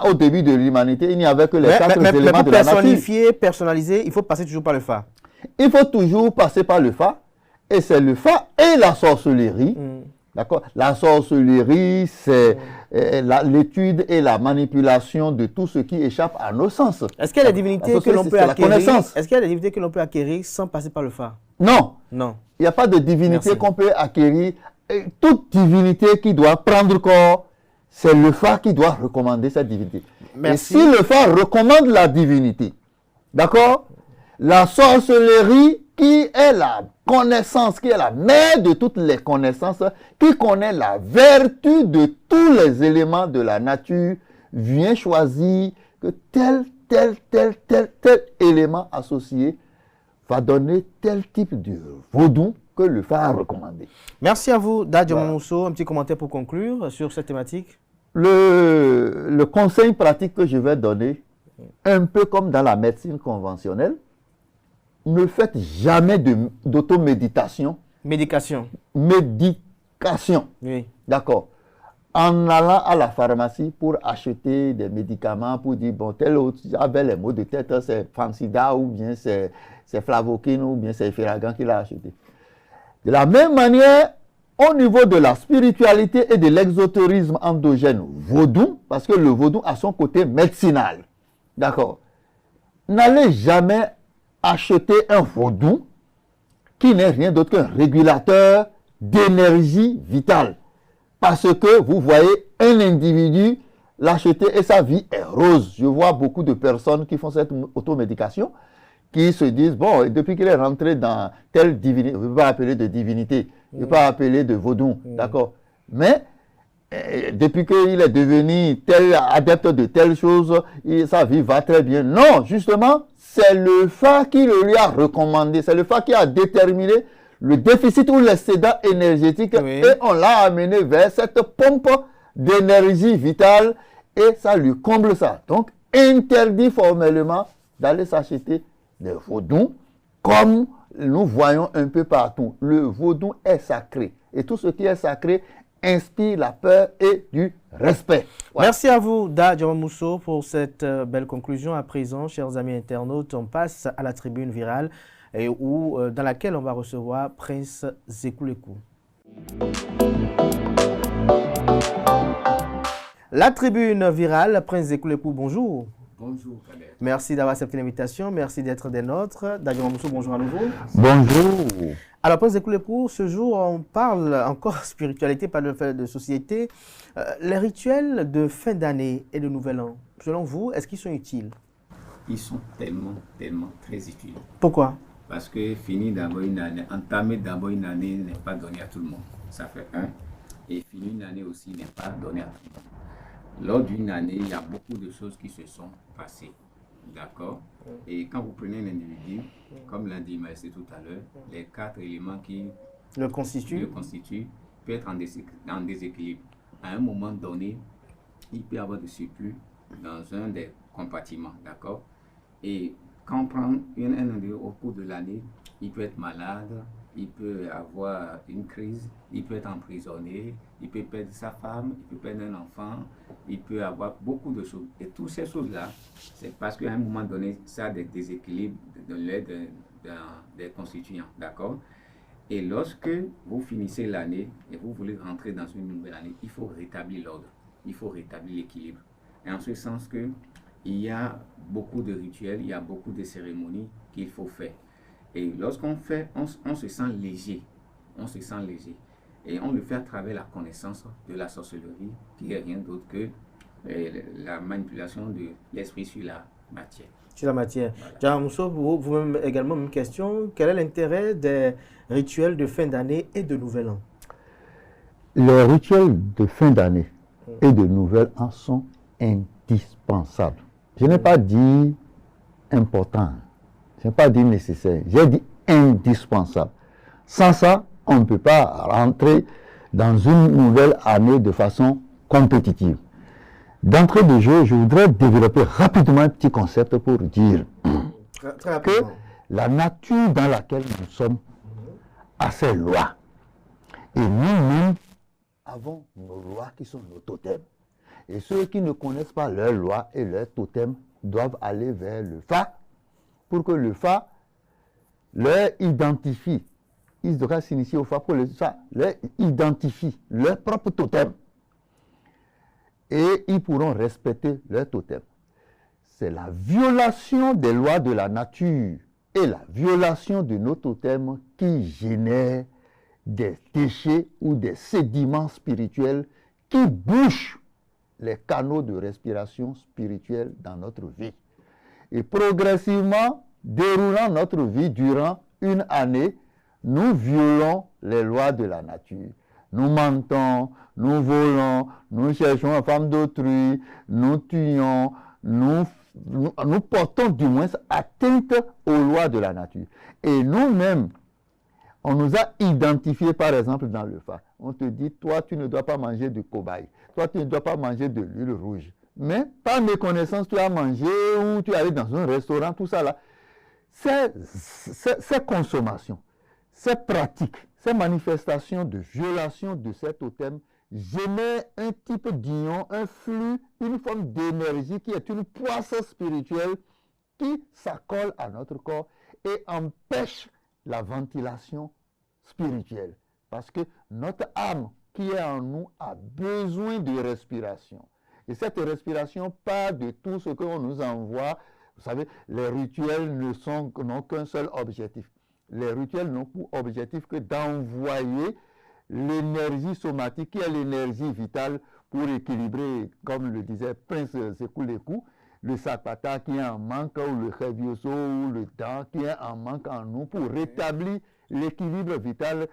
au début de l'humanité, il n'y avait que les quatre éléments de la nature. Personnifier, personnaliser, il faut passer toujours par le Fa. Il faut toujours passer par le Fa. Et c'est le Fa et la sorcellerie. D'accord. La sorcellerie, c'est l'étude et la manipulation de tout ce qui échappe à nos sens. Est-ce qu'il y a des divinités que l'on peut acquérir? Est-ce qu'il y a des divinités que l'on peut acquérir sans passer par le Fa? Non. Non. Il n'y a pas de divinité qu'on peut acquérir. Et toute divinité qui doit prendre corps, c'est le Fa qui doit recommander cette divinité. Merci. Et si le Fa recommande la divinité, d'accord, la sorcellerie qui est la connaissance, qui est la mère de toutes les connaissances, qui connaît la vertu de tous les éléments de la nature, vient choisir que tel élément associé va donner tel type de vaudou que le Fa a recommandé. Merci à vous, Dadjo Mousso. Un petit commentaire pour conclure sur cette thématique. Le conseil pratique que je vais donner, un peu comme dans la médecine conventionnelle, ne faites jamais d'automéditation. Médication. Médication. Oui. D'accord. En allant à la pharmacie pour acheter des médicaments, pour dire, bon, tel autre, j'avais les maux de tête, c'est Fansida, ou bien c'est Flavoquine, ou bien c'est Ferragan qui l'a acheté. De la même manière, au niveau de la spiritualité et de l'exotérisme endogène vaudou, parce que le vaudou a son côté médicinal. D'accord. N'allez jamais acheter un vaudou qui n'est rien d'autre qu'un régulateur d'énergie vitale. Parce que vous voyez un individu l'acheter et sa vie est rose. Je vois beaucoup de personnes qui font cette automédication, qui se disent, bon, depuis qu'il est rentré dans telle divinité, je ne vais pas appeler de divinité, je ne vais pas appeler de vaudou, d'accord. Mais depuis qu'il est devenu tel adepte de telle chose, sa vie va très bien. Non, justement, c'est le Fa qui le lui a recommandé, c'est le Fa qui a déterminé le déficit ou l'excédent énergétique et on l'a amené vers cette pompe d'énergie vitale et ça lui comble ça. Donc, interdit formellement d'aller s'acheter des vaudous comme nous voyons un peu partout. Le vaudou est sacré et tout ce qui est sacré inspire la peur et du respect. Voilà. Merci à vous, Da Djawamousso, pour cette belle conclusion. À présent, chers amis internautes, on passe à la tribune virale dans laquelle on va recevoir Prince Zekou Lekou. La tribune virale, Prince Zekou Lekou, bonjour. Bonjour, Kader. Merci d'avoir accepté l'invitation, merci d'être des nôtres. Da Djawamousso, bonjour à nouveau. Bonjour. Alors, Prince Zekou Lekou, ce jour, on parle encore spiritualité, pas de société. Les rituels de fin d'année et de nouvel an, selon vous, est-ce qu'ils sont utiles? Ils sont tellement très utiles. Pourquoi? Parce que finir d'abord une année, entamer d'abord une année n'est pas donné à tout le monde. Ça fait un. Et finir une année aussi n'est pas donné à tout le monde. Lors d'une année, il y a beaucoup de choses qui se sont passées. D'accord? Et quand vous prenez un individu, comme l'a dit Maïsé tout à l'heure, les 4 éléments qui le constituent peut être en déséquilibre. À un moment donné, il peut y avoir du surplus dans un des compartiments. D'accord? Et quand on prend un individu au cours de l'année, il peut être malade, il peut avoir une crise, il peut être emprisonné, il peut perdre sa femme, il peut perdre un enfant, il peut avoir beaucoup de choses. Et toutes ces choses-là, c'est parce qu'à un moment donné, ça a des déséquilibres des constituants. D'accord? Et lorsque vous finissez l'année et vous voulez rentrer dans une nouvelle année, il faut rétablir l'ordre, il faut rétablir l'équilibre. Et en ce sens que il y a beaucoup de rituels, il y a beaucoup de cérémonies qu'il faut faire. Et lorsqu'on fait, on se sent léger. On se sent léger. Et on le fait à travers la connaissance de la sorcellerie, qui n'est rien d'autre que la manipulation de l'esprit sur la matière. Sur la matière. Voilà. Djawamousso, vous-même également, une question. Quel est l'intérêt des rituels de fin d'année et de nouvel an? Les rituels de fin d'année et de nouvel an sont indispensables. Je n'ai pas dit important, je n'ai pas dit nécessaire, j'ai dit indispensable. Sans ça, on ne peut pas rentrer dans une nouvelle année de façon compétitive. D'entrée de jeu, je voudrais développer rapidement un petit concept pour dire que la nature dans laquelle nous sommes a ses lois. Et nous-mêmes avons nos lois qui sont nos totems. Et ceux qui ne connaissent pas leurs lois et leurs totems doivent aller vers le Fa pour que le Fa leur identifie. Ils devraient s'initier au Fa pour que le Fa leur identifie leur propre totem. Et ils pourront respecter leur totem. C'est la violation des lois de la nature et la violation de nos totems qui génère des déchets ou des sédiments spirituels qui bouchent les canaux de respiration spirituelle dans notre vie. Et progressivement, déroulant notre vie durant une année, nous violons les lois de la nature. Nous mentons, nous volons, nous cherchons la femme d'autrui, nous tuons, nous portons du moins atteinte aux lois de la nature. Et nous-mêmes, on nous a identifiés, par exemple, dans le Fa. On te dit, toi, tu ne dois pas manger de cobaye. Toi, tu ne dois pas manger de l'huile rouge. Mais, par méconnaissance, tu as mangé ou tu es allé dans un restaurant, tout ça là. Ces consommations, ces pratiques, ces manifestations de violation de cet totem génèrent un type d'ion, un flux, une forme d'énergie qui est une poisse spirituelle qui s'accole à notre corps et empêche la ventilation spirituelle. Parce que notre âme qui est en nous a besoin de respiration. Et cette respiration part de tout ce qu'on nous envoie. Vous savez, les rituels n'ont qu'un seul objectif. Les rituels n'ont pour objectif que d'envoyer l'énergie somatique, qui est l'énergie vitale, pour équilibrer, comme le disait Prince Sekou Lekou, le sapata qui est en manque, ou le revioso, ou le dent qui est en manque en nous, pour rétablir l'équilibre vital,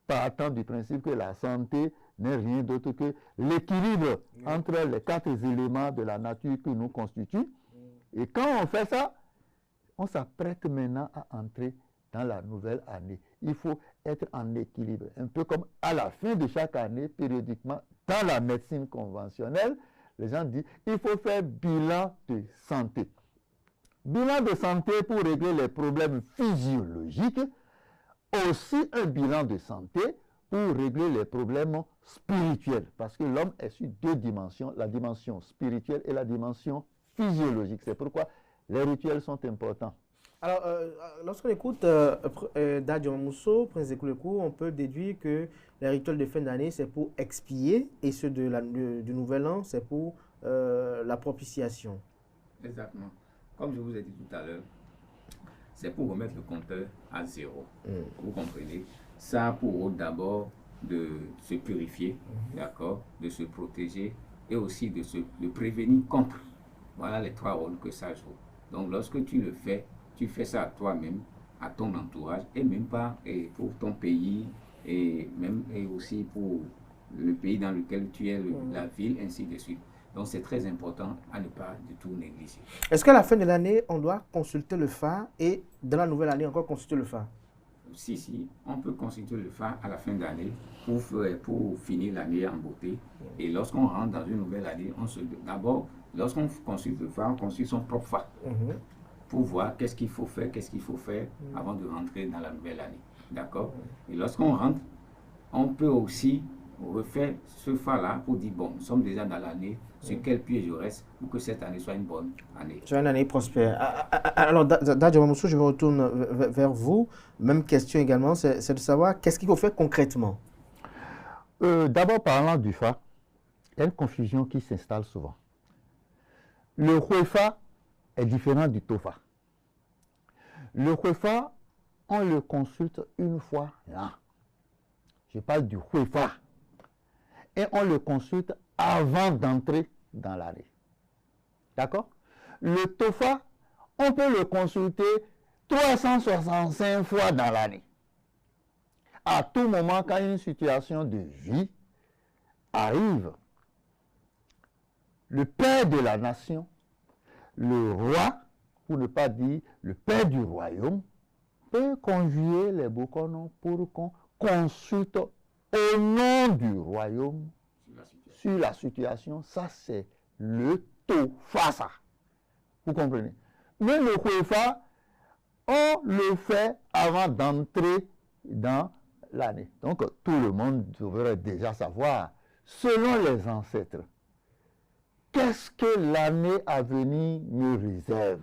partant du principe que la santé n'est rien d'autre que l'équilibre entre les 4 éléments de la nature qui nous constituent. Et quand on fait ça, on s'apprête maintenant à entrer dans la nouvelle année. Il faut être en équilibre. Un peu comme à la fin de chaque année, périodiquement, dans la médecine conventionnelle, les gens disent il faut faire bilan de santé. Bilan de santé pour régler les problèmes physiologiques, aussi un bilan de santé pour régler les problèmes spirituels. Parce que l'homme est sur 2 dimensions, la dimension spirituelle et la dimension physiologique. C'est pourquoi les rituels sont importants. Alors, lorsqu'on écoute Dadji Mousso, Prince Sekou Lekou, on peut déduire que les rituels de fin d'année, c'est pour expier, et ceux du Nouvel An, c'est pour la propitiation. Exactement. Comme je vous ai dit tout à l'heure, c'est pour remettre le compteur à 0. Vous comprenez? Ça pour d'abord de se purifier, d'accord, de se protéger et aussi de prévenir contre. Voilà les 3 rôles que ça joue. Donc lorsque tu le fais, tu fais ça à toi-même, à ton entourage, et même pas et pour ton pays, et aussi pour le pays dans lequel tu es, la ville, ainsi de suite. Donc c'est très important à ne pas du tout négliger. Est-ce qu'à la fin de l'année, on doit consulter le phare et dans la nouvelle année, encore consulter le phare? Si, on peut consulter le phare à la fin d'année pour finir l'année en beauté. Et lorsqu'on rentre dans une nouvelle année, d'abord, lorsqu'on consulte le phare, on consulte son propre phare pour voir qu'est-ce qu'il faut faire avant de rentrer dans la nouvelle année. D'accord? Et lorsqu'on rentre, on peut aussi refaire ce phare-là pour dire, bon, nous sommes déjà dans l'année, sur quel pied je reste pour que cette année soit une bonne année. Soit une année prospère. Alors, Dadji Mousso, je me retourne vers vous. Même question également, c'est de savoir qu'est-ce qu'il faut faire concrètement. D'abord, parlant du phare, il y a une confusion qui s'installe souvent. Le Huefa est différent du Tofa. Le Huefa, on le consulte une fois là. Je parle du Huefa. Et on le consulte avant d'entrer dans l'année. D'accord? Le Tofa, on peut le consulter 365 fois dans l'année. À tout moment, quand une situation de vie arrive, le père de la nation, le roi, pour ne pas dire le père du royaume, peut conjurer les Bokono pour qu'on consulte au nom du royaume sur la situation. Ça, c'est le Tofa, ça. Vous comprenez? Mais le Huefa, on le fait avant d'entrer dans l'année. Donc, tout le monde devrait déjà savoir, selon les ancêtres, qu'est-ce que l'année à venir me réserve?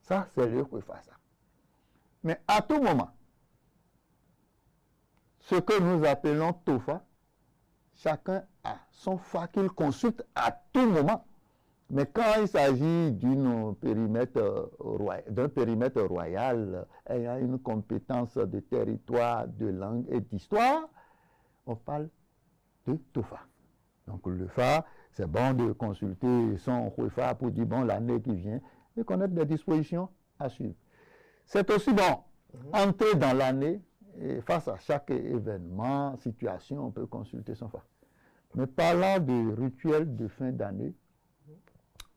Ça, c'est le Huefa, ça. Mais à tout moment, ce que nous appelons Tofa, chacun a son fa qu'il consulte à tout moment. Mais quand il s'agit d'un périmètre royal, ayant une compétence de territoire, de langue et d'histoire, on parle de Tofa. Donc le fa, c'est bon de consulter son Huefa pour dire, bon, l'année qui vient, et connaître les dispositions à suivre. C'est aussi bon, entrer dans l'année, et face à chaque événement, situation, on peut consulter son fa. Mais parlant de rituels de fin d'année,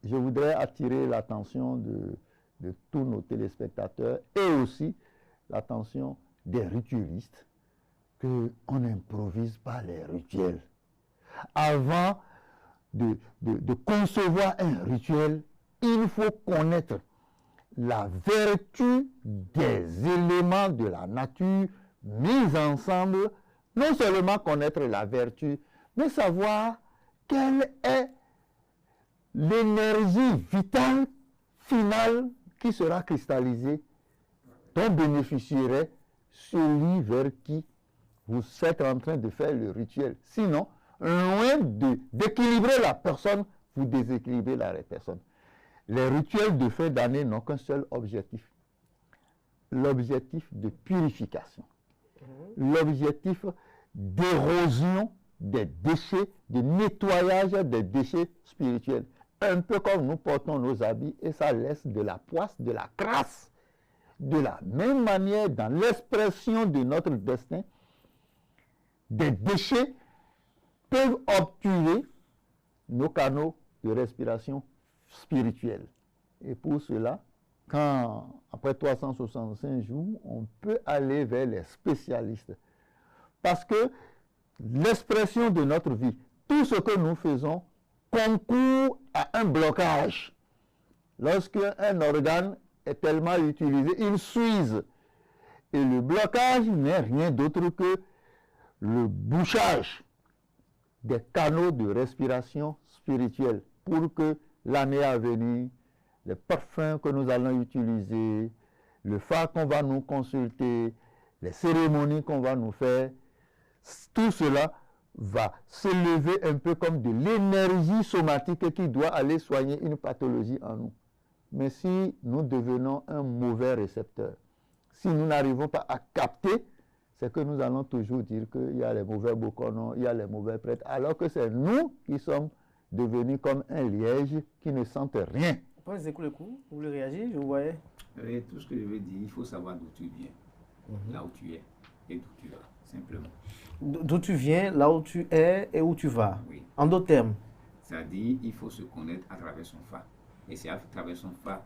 je voudrais attirer l'attention de tous nos téléspectateurs et aussi l'attention des ritualistes qu'on n'improvise pas les rituels. Avant de concevoir un rituel, il faut connaître la vertu des éléments de la nature mis ensemble, non seulement connaître la vertu, mais savoir quelle est l'énergie vitale finale qui sera cristallisée, dont bénéficierait celui vers qui vous êtes en train de faire le rituel. Sinon, loin d'équilibrer la personne, vous déséquilibrez la personne. Les rituels de fin d'année n'ont qu'un seul objectif. L'objectif de purification. L'objectif d'érosion des déchets, de nettoyage des déchets spirituels. Un peu comme nous portons nos habits et ça laisse de la poisse, de la crasse. De la même manière, dans l'expression de notre destin, des déchets peuvent obturer nos canaux de respiration spirituelle. Et pour cela, après 365 jours, on peut aller vers les spécialistes. Parce que l'expression de notre vie, tout ce que nous faisons, concourt à un blocage. Lorsque un organe est tellement utilisé, il s'use. Et le blocage n'est rien d'autre que le bouchage des canaux de respiration spirituelle pour que l'année à venir, les parfums que nous allons utiliser, le phare qu'on va nous consulter, les cérémonies qu'on va nous faire, tout cela va s'élever un peu comme de l'énergie somatique qui doit aller soigner une pathologie en nous. Mais si nous devenons un mauvais récepteur, si nous n'arrivons pas à capter, c'est que nous allons toujours dire qu'il y a les mauvais boconons, il y a les mauvais prêtres, alors que c'est nous qui sommes devenus comme un liège qui ne sentent rien. Prince Zekoulekou, vous voulez réagir? Je vous voyais. Tout ce que je veux dire, il faut savoir d'où tu viens, là où tu es et d'où tu vas, simplement. D'où tu viens, là où tu es et où tu vas. Oui. En d'autres termes. C'est-à-dire, il faut se connaître à travers son phare. Et c'est à travers son phare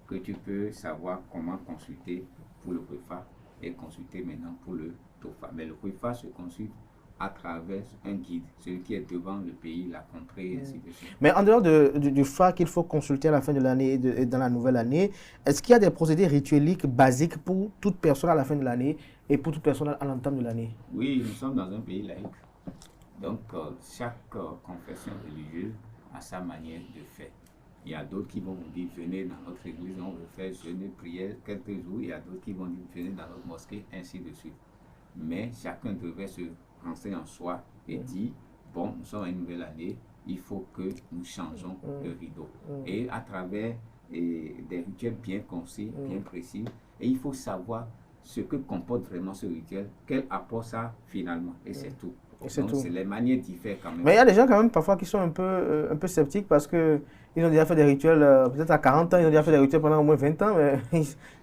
que tu peux savoir comment consulter pour le Kwefa et consulter maintenant pour le Tofa. Mais le Kwefa se consulte à travers un guide, celui qui est devant le pays, la contrée, et ainsi de suite. Mais en dehors du phare qu'il faut consulter à la fin de l'année et dans la nouvelle année, est-ce qu'il y a des procédés ritueliques basiques pour toute personne à la fin de l'année et pour toute personne à l'entame de l'année? Oui, nous sommes dans un pays laïque. Donc, chaque confession religieuse a sa manière de faire. Il y a d'autres qui vont vous dire, venez dans notre église, on veut faire jeûne, prière quelques jours. Il y a d'autres qui vont dire, venez dans notre mosquée, ainsi de suite. Mais chacun devrait se renseigner en soi et dire, bon, nous sommes à une nouvelle année, il faut que nous changeons le rideau. Et à travers des rituels bien concis, bien précis, et il faut savoir ce que comporte vraiment ce rituel, quel apport ça finalement, et c'est tout. Donc c'est les manières diffèrent quand même. Mais il y a des gens quand même parfois qui sont un peu sceptiques parce qu'ils ont déjà fait des rituels, peut-être à 40 ans, ils ont déjà fait des rituels pendant au moins 20 ans, mais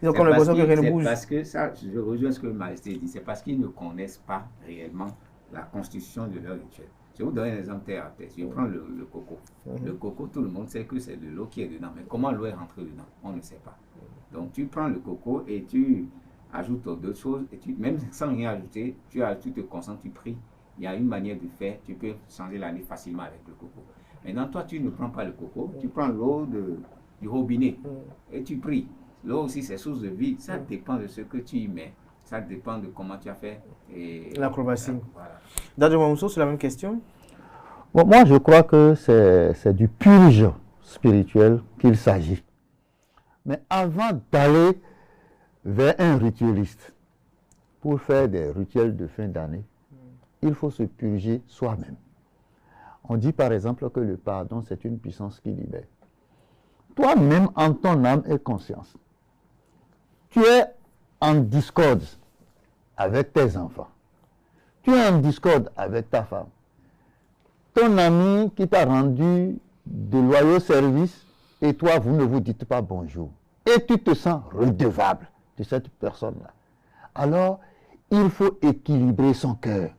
ils ont comme l'impression que rien ne bouge. Parce que ça, je rejoins ce que Majesté dit, c'est parce qu'ils ne connaissent pas réellement la constitution de leur rituel. Je vais vous donner un exemple terre à terre. Je prends le coco. Le coco, tout le monde sait que c'est de l'eau qui est dedans, mais comment l'eau est rentrée dedans, on ne sait pas. Donc tu prends le coco et tu ajoutes d'autres choses, et même sans rien ajouter, tu te concentres, tu pries. Il y a une manière de faire, tu peux changer l'année facilement avec le coco. Maintenant, toi, tu ne prends pas le coco, tu prends l'eau du robinet et tu pries. L'eau aussi, c'est source de vie. Ça dépend de ce que tu y mets. Ça dépend de comment tu as fait. L'acrobatie. Voilà. Dadjo Mamousso, c'est la même question? Bon, moi, je crois que c'est du purge spirituel qu'il s'agit. Mais avant d'aller vers un ritueliste pour faire des rituels de fin d'année, il faut se purger soi-même. On dit par exemple que le pardon, c'est une puissance qui libère. Toi-même, en ton âme et conscience, tu es en discorde avec tes enfants. Tu es en discorde avec ta femme. Ton ami qui t'a rendu de loyaux services et toi, vous ne vous dites pas bonjour. Et tu te sens redevable de cette personne-là. Alors, il faut équilibrer son cœur.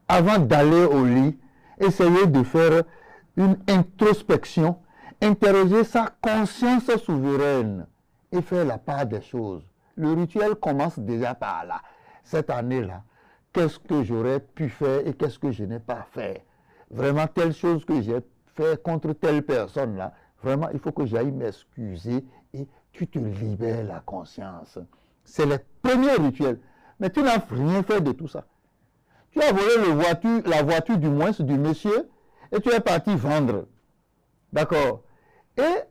Avant d'aller au lit, essayer de faire une introspection, interroger sa conscience souveraine et faire la part des choses. Le rituel commence déjà par là. Cette année-là, qu'est-ce que j'aurais pu faire et qu'est-ce que je n'ai pas fait? Vraiment, telle chose que j'ai fait contre telle personne-là, vraiment, il faut que j'aille m'excuser et tu te libères la conscience. C'est le premier rituel. Mais tu n'as rien fait de tout ça. Tu as volé la voiture du moins du monsieur et tu es parti vendre. D'accord? Et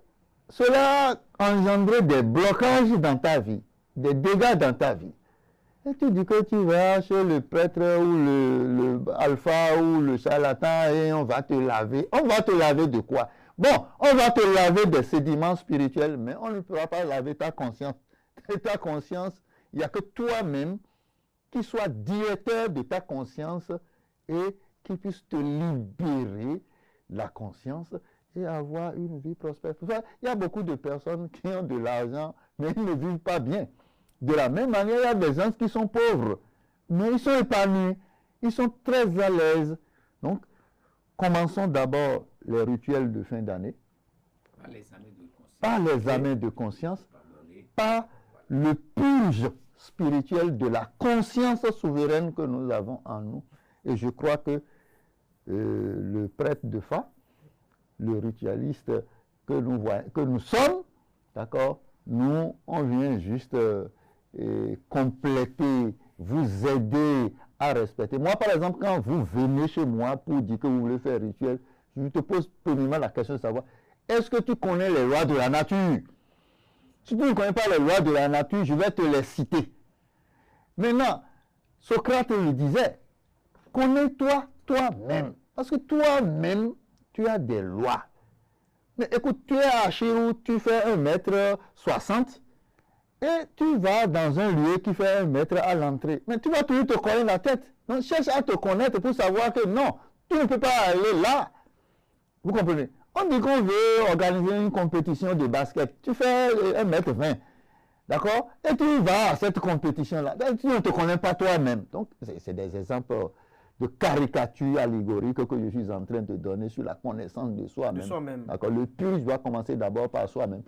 cela a engendré des blocages dans ta vie, des dégâts dans ta vie. Et tu dis que tu vas chez le prêtre ou le alpha ou le charlatan et on va te laver. On va te laver de quoi? Bon, on va te laver des sédiments spirituels, mais on ne pourra pas laver ta conscience. Et ta conscience, il n'y a que toi-même qui sois directeur de ta conscience et qui puisse te libérer la conscience et avoir une vie prospère. Il y a beaucoup de personnes qui ont de l'argent, mais ils ne vivent pas bien. De la même manière, il y a des gens qui sont pauvres, mais ils sont épanouis, ils sont très à l'aise. Donc, commençons d'abord les rituels de fin d'année, par les examens de conscience, par le purge spirituel de la conscience souveraine que nous avons en nous. Et je crois que le prêtre de Fa, le ritualiste que nous sommes, d'accord, nous, on vient juste compléter, vous aider à respecter. Moi, par exemple, quand vous venez chez moi pour dire que vous voulez faire rituel, je te pose premièrement la question de savoir, est-ce que tu connais les lois de la nature? Si tu ne connais pas les lois de la nature, je vais te les citer. Maintenant, Socrate lui disait, connais-toi toi-même. Parce que toi-même, tu as des lois. Mais écoute, tu es à Chirou, tu fais 1m60 et tu vas dans un lieu qui fait 1 mètre à l'entrée. Mais tu vas toujours te coller la tête. Donc cherche à te connaître pour savoir que non, tu ne peux pas aller là. Vous comprenez? On dit qu'on veut organiser une compétition de basket. Tu fais 1m20. D'accord? Et tu vas à cette compétition-là. Tu ne te connais pas toi-même. Donc, c'est des exemples de caricatures allégoriques que je suis en train de donner sur la connaissance de soi-même. D'accord? Le purge doit commencer d'abord par soi-même,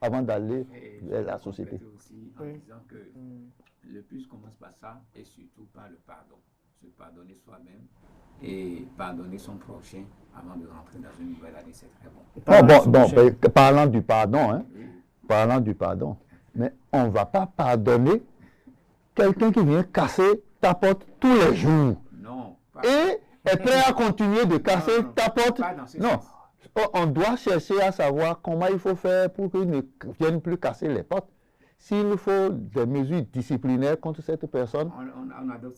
avant d'aller vers la société. Aussi en disant que le purge commence par ça et surtout par le pardon. Se pardonner soi-même et pardonner son prochain avant de rentrer dans une nouvelle année, c'est très bon. Parlant du pardon, hein, parlant du pardon, mais on ne va pas pardonner quelqu'un qui vient casser ta porte tous les jours. Non. Et est prêt à continuer de casser ta porte. Non. On doit chercher à savoir comment il faut faire pour qu'il ne vienne plus casser les portes. S'il faut des mesures disciplinaires contre cette personne, on adopte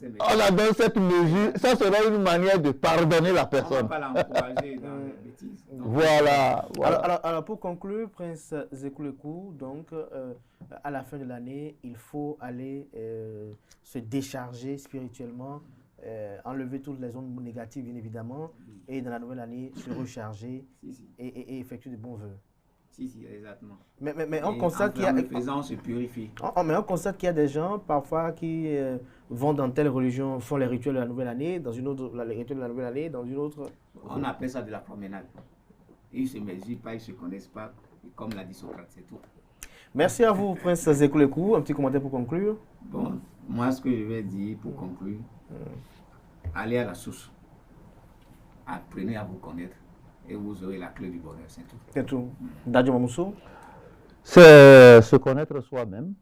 cette mesure. Ça sera une manière de pardonner la personne. On ne va pas l'encourager dans les bêtises. Voilà. Alors, pour conclure, Prince Zekuleku, donc, à la fin de l'année, il faut aller se décharger spirituellement, enlever toutes les ondes négatives, bien évidemment, et dans la nouvelle année, se recharger et effectuer de bons vœux. Si, exactement. Mais on constate qu'il y a... faisant, se purifie. Mais on constate qu'il y a des gens, parfois, qui vont dans telle religion, font les rituels de la nouvelle année, dans une autre, les rituels de la nouvelle année, dans une autre... On appelle ça de la promenade. Ils ne se mesurent pas, ils ne se connaissent pas, comme l'a dit Socrate, c'est tout. Merci à vous, Prince Zekuleku. Un petit commentaire pour conclure. Bon, moi, ce que je vais dire pour conclure, allez à la source. Apprenez à vous connaître. Et vous aurez la clé du bonheur, c'est tout. C'est tout. Dadju Mamoussou? C'est se connaître soi-même,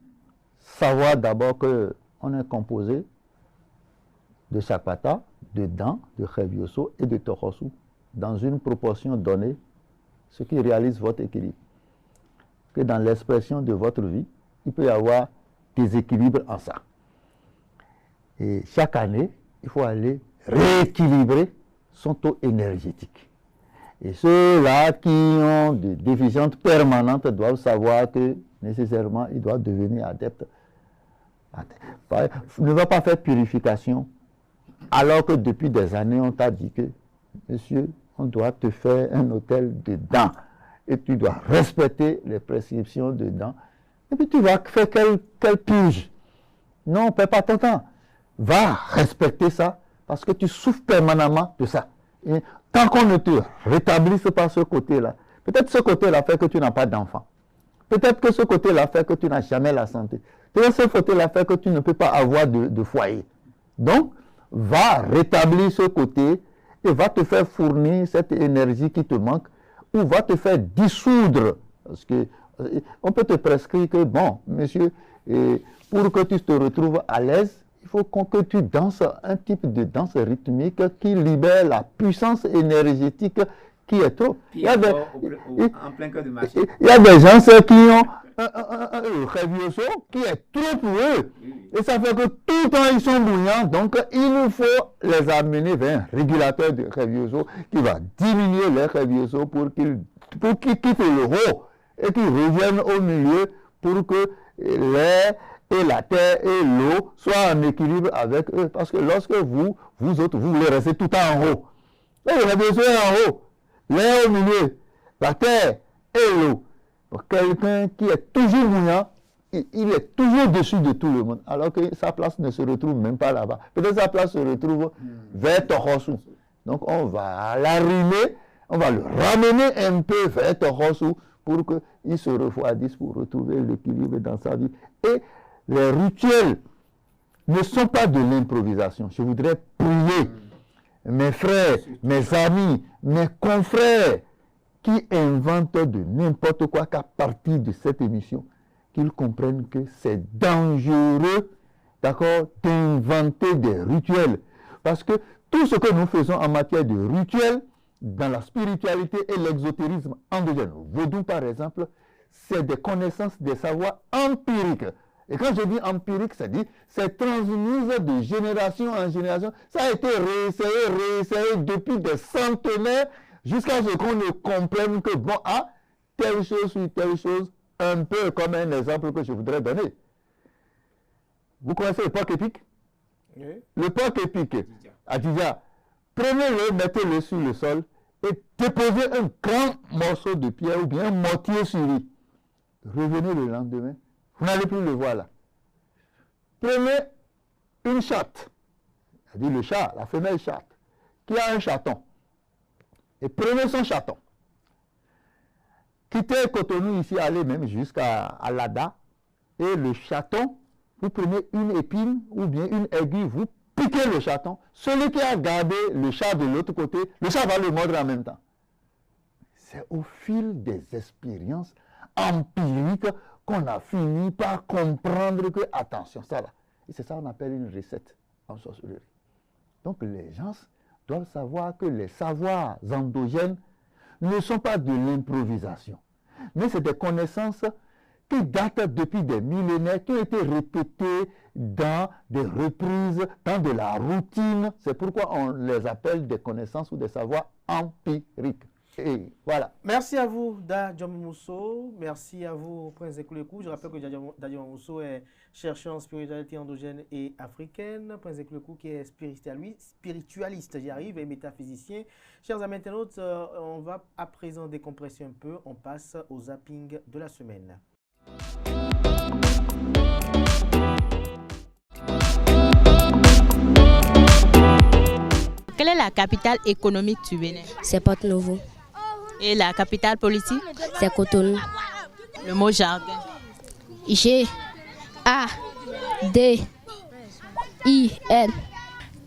savoir d'abord qu'on est composé de Chakpata, de Dan, de Khebioso et de Tokosu, dans une proportion donnée, ce qui réalise votre équilibre. Que dans l'expression de votre vie, il peut y avoir des équilibres en ça. Et chaque année, il faut aller rééquilibrer son taux énergétique. Et ceux-là qui ont des déficiences permanentes doivent savoir que nécessairement ils doivent devenir adeptes. Ne va pas faire purification alors que depuis des années on t'a dit que, monsieur, on doit te faire un hôtel de dents et tu dois respecter les prescriptions de dents. Et puis tu vas faire quelle purge? Non, on ne perd pas ton temps. Va respecter ça parce que tu souffres permanemment de ça. Et tant qu'on ne te rétablisse pas ce côté-là, peut-être ce côté-là fait que tu n'as pas d'enfant. Peut-être que ce côté-là fait que tu n'as jamais la santé. Peut-être que ce côté-là fait que tu ne peux pas avoir de foyer. Donc, va rétablir ce côté et va te faire fournir cette énergie qui te manque ou va te faire dissoudre. Parce que on peut te prescrire que, bon, monsieur, pour que tu te retrouves à l'aise, il faut que tu danses un type de danse rythmique qui libère la puissance énergétique qui est trop. Il y a des gens un révioso qui est trop pour eux. Et ça fait que tout le temps ils sont bouillants. Donc il faut les amener vers un régulateur de révioso qui va diminuer les révioso pour qu'ils quittent le haut et qu'ils reviennent au milieu pour que l'air et la terre et l'eau soient en équilibre avec eux. Parce que lorsque vous autres, vous voulez rester tout le temps en haut. Et le révioso est en haut, l'air au milieu, la terre et l'eau. Quelqu'un qui est toujours bouillant, il est toujours au-dessus de tout le monde, alors que sa place ne se retrouve même pas là-bas. Peut-être sa place se retrouve vers Tohosu. Donc on va l'arrimer, on va le ramener un peu vers Tohosu pour qu'il se refroidisse, pour retrouver l'équilibre dans sa vie. Et les rituels ne sont pas de l'improvisation. Je voudrais prier mes frères, mes amis, mes confrères, qui inventent de n'importe quoi qu'à partir de cette émission, qu'ils comprennent que c'est dangereux, d'accord, d'inventer des rituels. Parce que tout ce que nous faisons en matière de rituels, dans la spiritualité et l'exotérisme endogène, vaudou par exemple, c'est des connaissances, des savoirs empiriques. Et quand je dis empirique, c'est transmis de génération en génération. Ça a été réessayé depuis des centenaires, jusqu'à ce qu'on ne comprenne que, bon, telle chose ou telle chose, un peu comme un exemple que je voudrais donner. Vous connaissez le porc épic? Oui. Le porc épic, Adija, prenez-le, mettez-le sur le sol et déposez un grand morceau de pierre ou bien un mortier sur lui. Revenez le lendemain, vous n'allez plus le voir là. Prenez une chatte, c'est-à-dire le chat, la femelle chatte, qui a un chaton. Et prenez son chaton. Quittez Cotonou ici, allez même jusqu'à Lada. Et le chaton, vous prenez une épine ou bien une aiguille, vous piquez le chaton. Celui qui a gardé le chat de l'autre côté, le chat va le mordre en même temps. C'est au fil des expériences empiriques qu'on a fini par comprendre que, attention, ça là. Et c'est ça qu'on appelle une recette en sorcellerie. Donc les gens doivent savoir que les savoirs endogènes ne sont pas de l'improvisation, mais c'est des connaissances qui datent depuis des millénaires, qui ont été répétées dans des reprises, dans de la routine. C'est pourquoi on les appelle des connaissances ou des savoirs empiriques. Et voilà. Merci à vous, Dadjom Mousso. Merci à vous, Prince Ekoulekou. Je rappelle que Dadjom Mousso est chercheur en spiritualité endogène et africaine. Prince Ekoulekou qui est spiritualiste, j'y arrive, et métaphysicien. Chers amis internautes, on va à présent décompresser un peu. On passe au zapping de la semaine. Quelle est la capitale économique du Bénin? C'est Porto-Novo. Et la capitale politique? C'est Cotonou. Le mot jardin? G-A-D-I-N.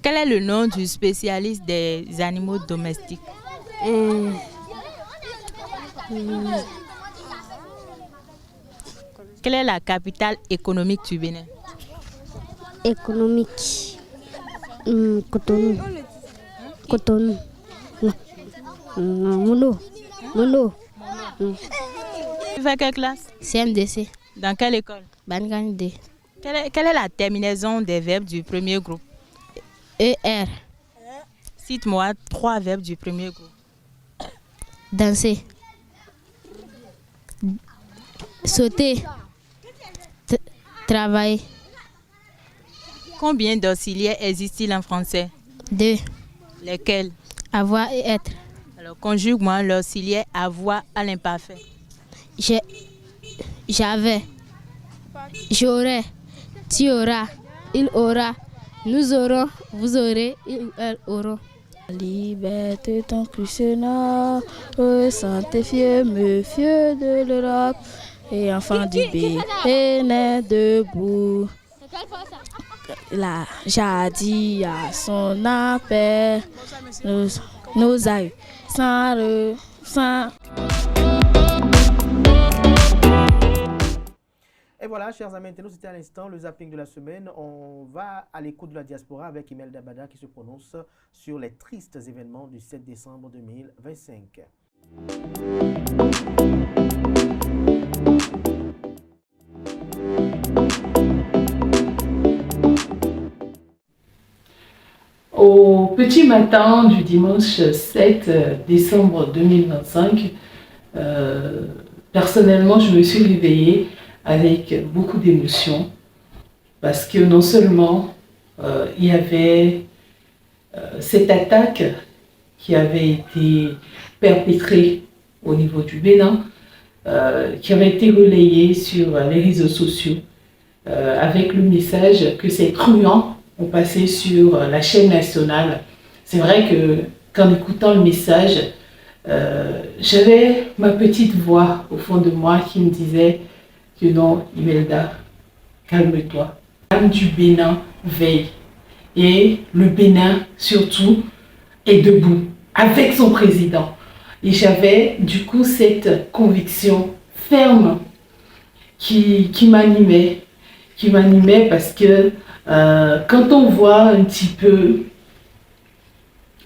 Quel est le nom du spécialiste des animaux domestiques? Quelle est la capitale économique du Bénin? Économique. Cotonou. Cotonou. Mono. Tu fais quelle classe? CMDC. Dans quelle école? Bangande. Quelle est la terminaison des verbes du premier groupe? ER. Cite-moi 3 verbes du premier groupe. Danser. Sauter. Travailler. Combien d'auxiliaires existent-ils en français? 2. Lesquels? Avoir et être. Alors, conjugue-moi l'auxiliaire avoir à l'imparfait. J'avais. J'aurais. Tu auras. Il aura. Nous aurons. Vous aurez. Elles auront. Liberté ton Christ-Seigneur, sanctifié, monsieur de l'Europe, et enfant du Bénin debout. La jadis à son appel, nos aïeux, sans. Et voilà, chers amis internautes, c'était à l'instant le zapping de la semaine. On va à l'écoute de la diaspora avec Imelda Bada qui se prononce sur les tristes événements du 7 décembre 2025. Au petit matin du dimanche 7 décembre 2025, personnellement, je me suis réveillée avec beaucoup d'émotions parce que non seulement il y avait cette attaque qui avait été perpétrée au niveau du Bénin, qui avait été relayée sur les réseaux sociaux avec le message que ces truands ont passé sur la chaîne nationale. C'est vrai que qu'en écoutant le message, j'avais ma petite voix au fond de moi qui me disait que non, Imelda, calme-toi. L'âme du Bénin veille. Et le Bénin, surtout, est debout avec son président. Et j'avais du coup cette conviction ferme qui m'animait parce que quand on voit un petit peu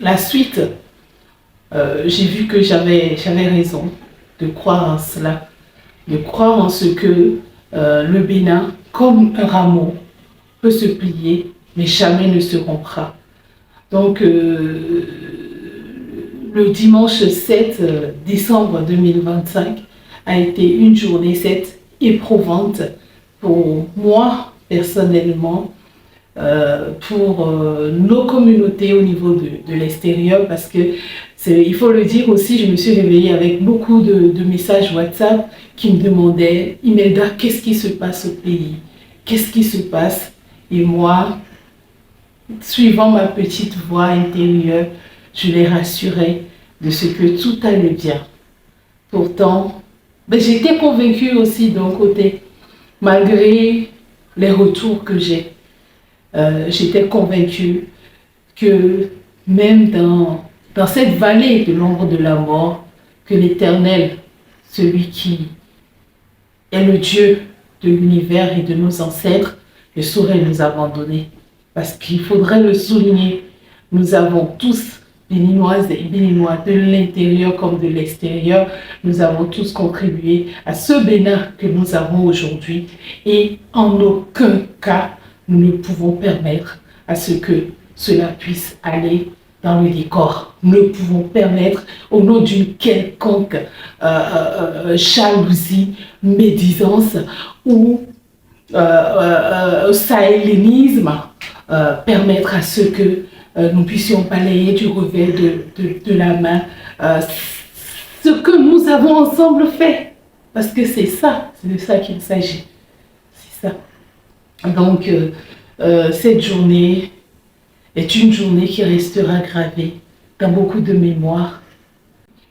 la suite, j'ai vu que j'avais raison de croire en cela, de croire en ce que le Bénin, comme un rameau, peut se plier, mais jamais ne se rompra. Donc, le dimanche 7 décembre 2025 a été une journée éprouvante pour moi, personnellement, pour nos communautés au niveau de l'extérieur, parce que, il faut le dire aussi, je me suis réveillée avec beaucoup de messages WhatsApp qui me demandaient « Imelda, qu'est-ce qui se passe au pays? Qu'est-ce qui se passe ?» Et moi, suivant ma petite voix intérieure, je les rassurais de ce que tout allait bien. Pourtant, j'étais convaincue aussi d'un côté, malgré les retours que j'ai. J'étais convaincue que même dans cette vallée de l'ombre de la mort, que l'Éternel, celui qui est le Dieu de l'univers et de nos ancêtres, ne saurait nous abandonner. Parce qu'il faudrait le souligner, nous avons tous, Béninoises et Béninois, de l'intérieur comme de l'extérieur, nous avons tous contribué à ce Bénin que nous avons aujourd'hui. Et en aucun cas, nous ne pouvons permettre à ce que cela puisse aller dans le décor. Nous ne pouvons permettre, au nom d'une quelconque jalousie, médisance ou sahélénisme, permettre à ce que nous puissions balayer du revers de la main ce que nous avons ensemble fait. Parce que c'est de ça qu'il s'agit. C'est ça. Donc, cette journée est une journée qui restera gravée dans beaucoup de mémoires.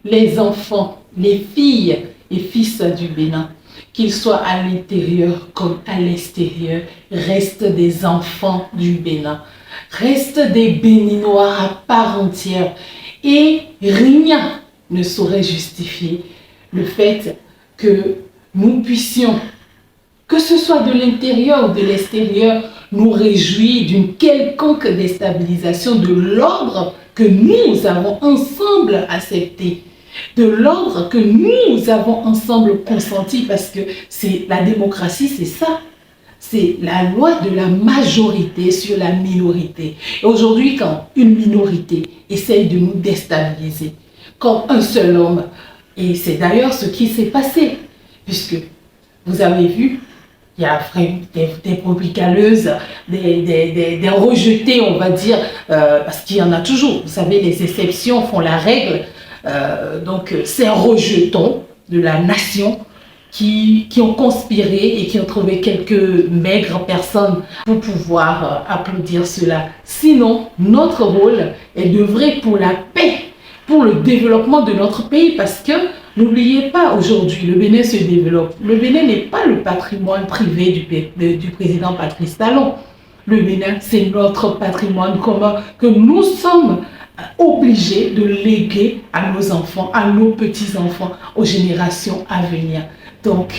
Les enfants, les filles et fils du Bénin, qu'ils soient à l'intérieur comme à l'extérieur, restent des enfants du Bénin, restent des Béninois à part entière. Et rien ne saurait justifier le fait que nous puissions, que ce soit de l'intérieur ou de l'extérieur, nous réjouir d'une quelconque déstabilisation de l'ordre que nous avons ensemble accepté, de l'ordre que nous avons ensemble consenti, parce que la démocratie, c'est ça. C'est la loi de la majorité sur la minorité. Et aujourd'hui, quand une minorité essaye de nous déstabiliser, comme un seul homme, et c'est d'ailleurs ce qui s'est passé, puisque vous avez vu, il y a des brebis galeuses, des rejetés, on va dire, parce qu'il y en a toujours. Vous savez, les exceptions font la règle. Donc, ces rejetons de la nation qui ont conspiré et qui ont trouvé quelques maigres personnes pour pouvoir applaudir cela. Sinon, notre rôle est d'œuvrer pour la paix, pour le développement de notre pays, parce que n'oubliez pas, aujourd'hui, le Bénin se développe. Le Bénin n'est pas le patrimoine privé du président Patrice Talon. Le Bénin, c'est notre patrimoine commun que nous sommes obligés de léguer à nos enfants, à nos petits-enfants, aux générations à venir. Donc,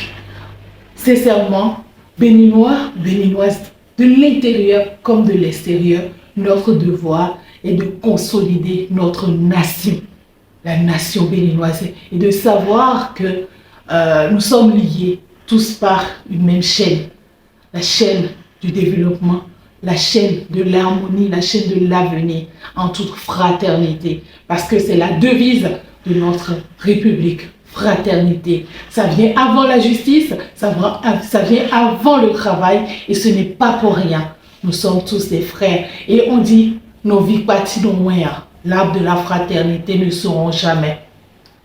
sincèrement, Béninois, Béninoises, de l'intérieur comme de l'extérieur, notre devoir est de consolider notre nation, la nation béninoise, et de savoir que nous sommes liés tous par une même chaîne, la chaîne du développement, la chaîne de l'harmonie, la chaîne de l'avenir en toute fraternité. Parce que c'est la devise de notre République, fraternité. Ça vient avant la justice, ça vient avant le travail et ce n'est pas pour rien. Nous sommes tous des frères et on dit, nos vies parties de moins, l'arbre de la fraternité ne seront jamais.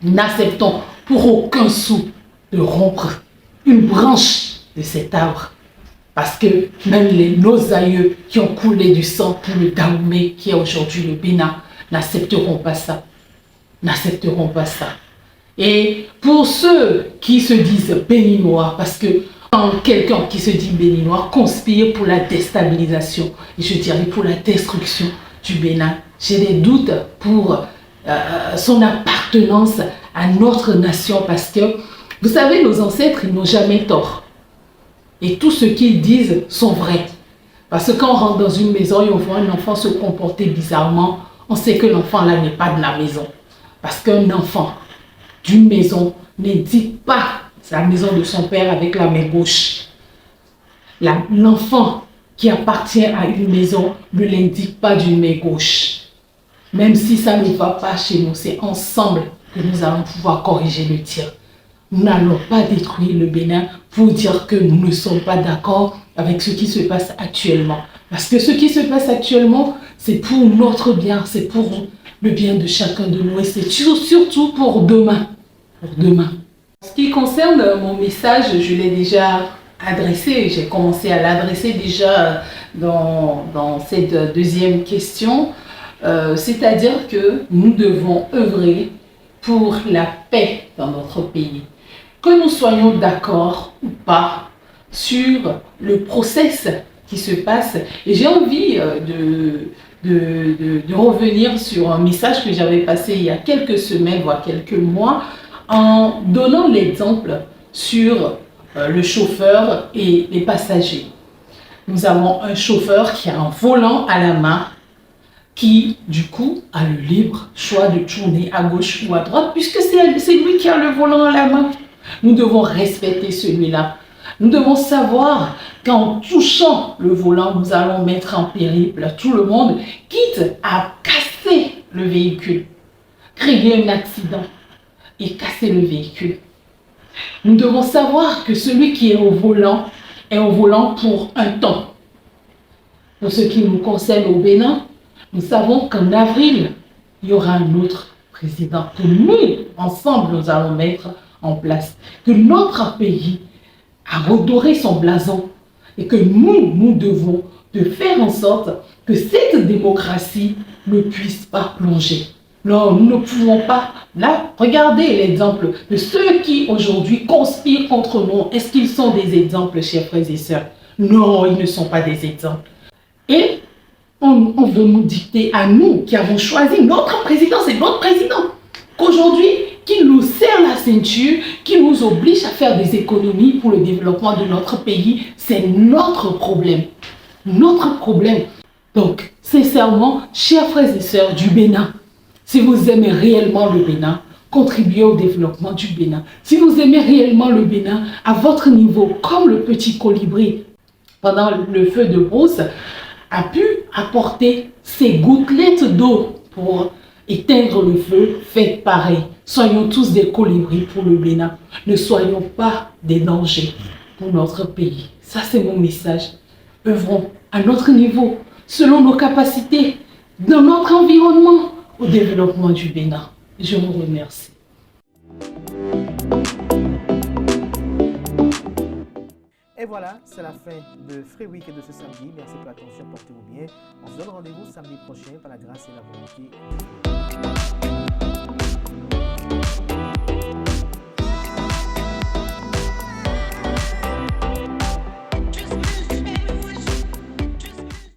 N'acceptons pour aucun sou de rompre une branche de cet arbre. Parce que même nos aïeux qui ont coulé du sang pour le Dahomey, qui est aujourd'hui le Bénin, n'accepteront pas ça. N'accepteront pas ça. Et pour ceux qui se disent béninois, parce que quand quelqu'un qui se dit béninois conspire pour la déstabilisation, et je dirais pour la destruction du Bénin, j'ai des doutes pour son appartenance à notre nation, parce que, vous savez, nos ancêtres, ils n'ont jamais tort. Et tout ce qu'ils disent sont vrais. Parce que quand on rentre dans une maison et on voit un enfant se comporter bizarrement, on sait que l'enfant là n'est pas de la maison. Parce qu'un enfant d'une maison n'indique pas la maison de son père avec la main gauche. L'enfant qui appartient à une maison ne l'indique pas d'une main gauche. Même si ça ne va pas chez nous, c'est ensemble que nous allons pouvoir corriger le tir. Nous n'allons pas détruire le Bénin pour dire que nous ne sommes pas d'accord avec ce qui se passe actuellement. Parce que ce qui se passe actuellement, c'est pour notre bien, c'est pour le bien de chacun de nous et c'est surtout pour demain. Pour demain. En ce qui concerne mon message, je l'ai déjà adressé, j'ai commencé à l'adresser déjà dans cette deuxième question, c'est-à-dire que nous devons œuvrer pour la paix dans notre pays. Que nous soyons d'accord ou pas sur le process qui se passe. Et j'ai envie de revenir sur un message que j'avais passé il y a quelques semaines, voire quelques mois, en donnant l'exemple sur le chauffeur et les passagers. Nous avons un chauffeur qui a un volant à la main, qui, du coup, a le libre choix de tourner à gauche ou à droite, puisque c'est lui qui a le volant à la main. Nous devons respecter celui-là. Nous devons savoir qu'en touchant le volant, nous allons mettre en périple tout le monde, quitte à casser le véhicule, créer un accident et casser le véhicule. Nous devons savoir que celui qui est au volant pour un temps. Pour ce qui nous concerne au Bénin, nous savons qu'en avril, il y aura un autre président que nous, ensemble, nous allons mettre en place. Que notre pays a redoré son blason et que nous devons de faire en sorte que cette démocratie ne puisse pas plonger. Non, nous ne pouvons pas. Là, regardez l'exemple de ceux qui aujourd'hui conspirent contre nous. Est-ce qu'ils sont des exemples, chers frères et sœurs? Non, ils ne sont pas des exemples. Et on veut nous dicter à nous qui avons choisi notre président, c'est notre président, qu'aujourd'hui, qu'il nous serre la ceinture, qu'il nous oblige à faire des économies pour le développement de notre pays, c'est notre problème. Notre problème. Donc, sincèrement, chers frères et sœurs du Bénin, si vous aimez réellement le Bénin, contribuez au développement du Bénin. Si vous aimez réellement le Bénin, à votre niveau, comme le petit colibri, pendant le feu de brousse, a pu apporter ses gouttelettes d'eau pour éteindre le feu, faites pareil. Soyons tous des colibris pour le Bénin. Ne soyons pas des dangers pour notre pays. Ça, c'est mon message. Œuvrons à notre niveau, selon nos capacités, dans notre environnement, au développement du Bénin. Je vous remercie. Et voilà, c'est la fin de Free Week de ce samedi. Merci pour l'attention, portez-vous bien. On se donne rendez-vous samedi prochain par la grâce et la volonté.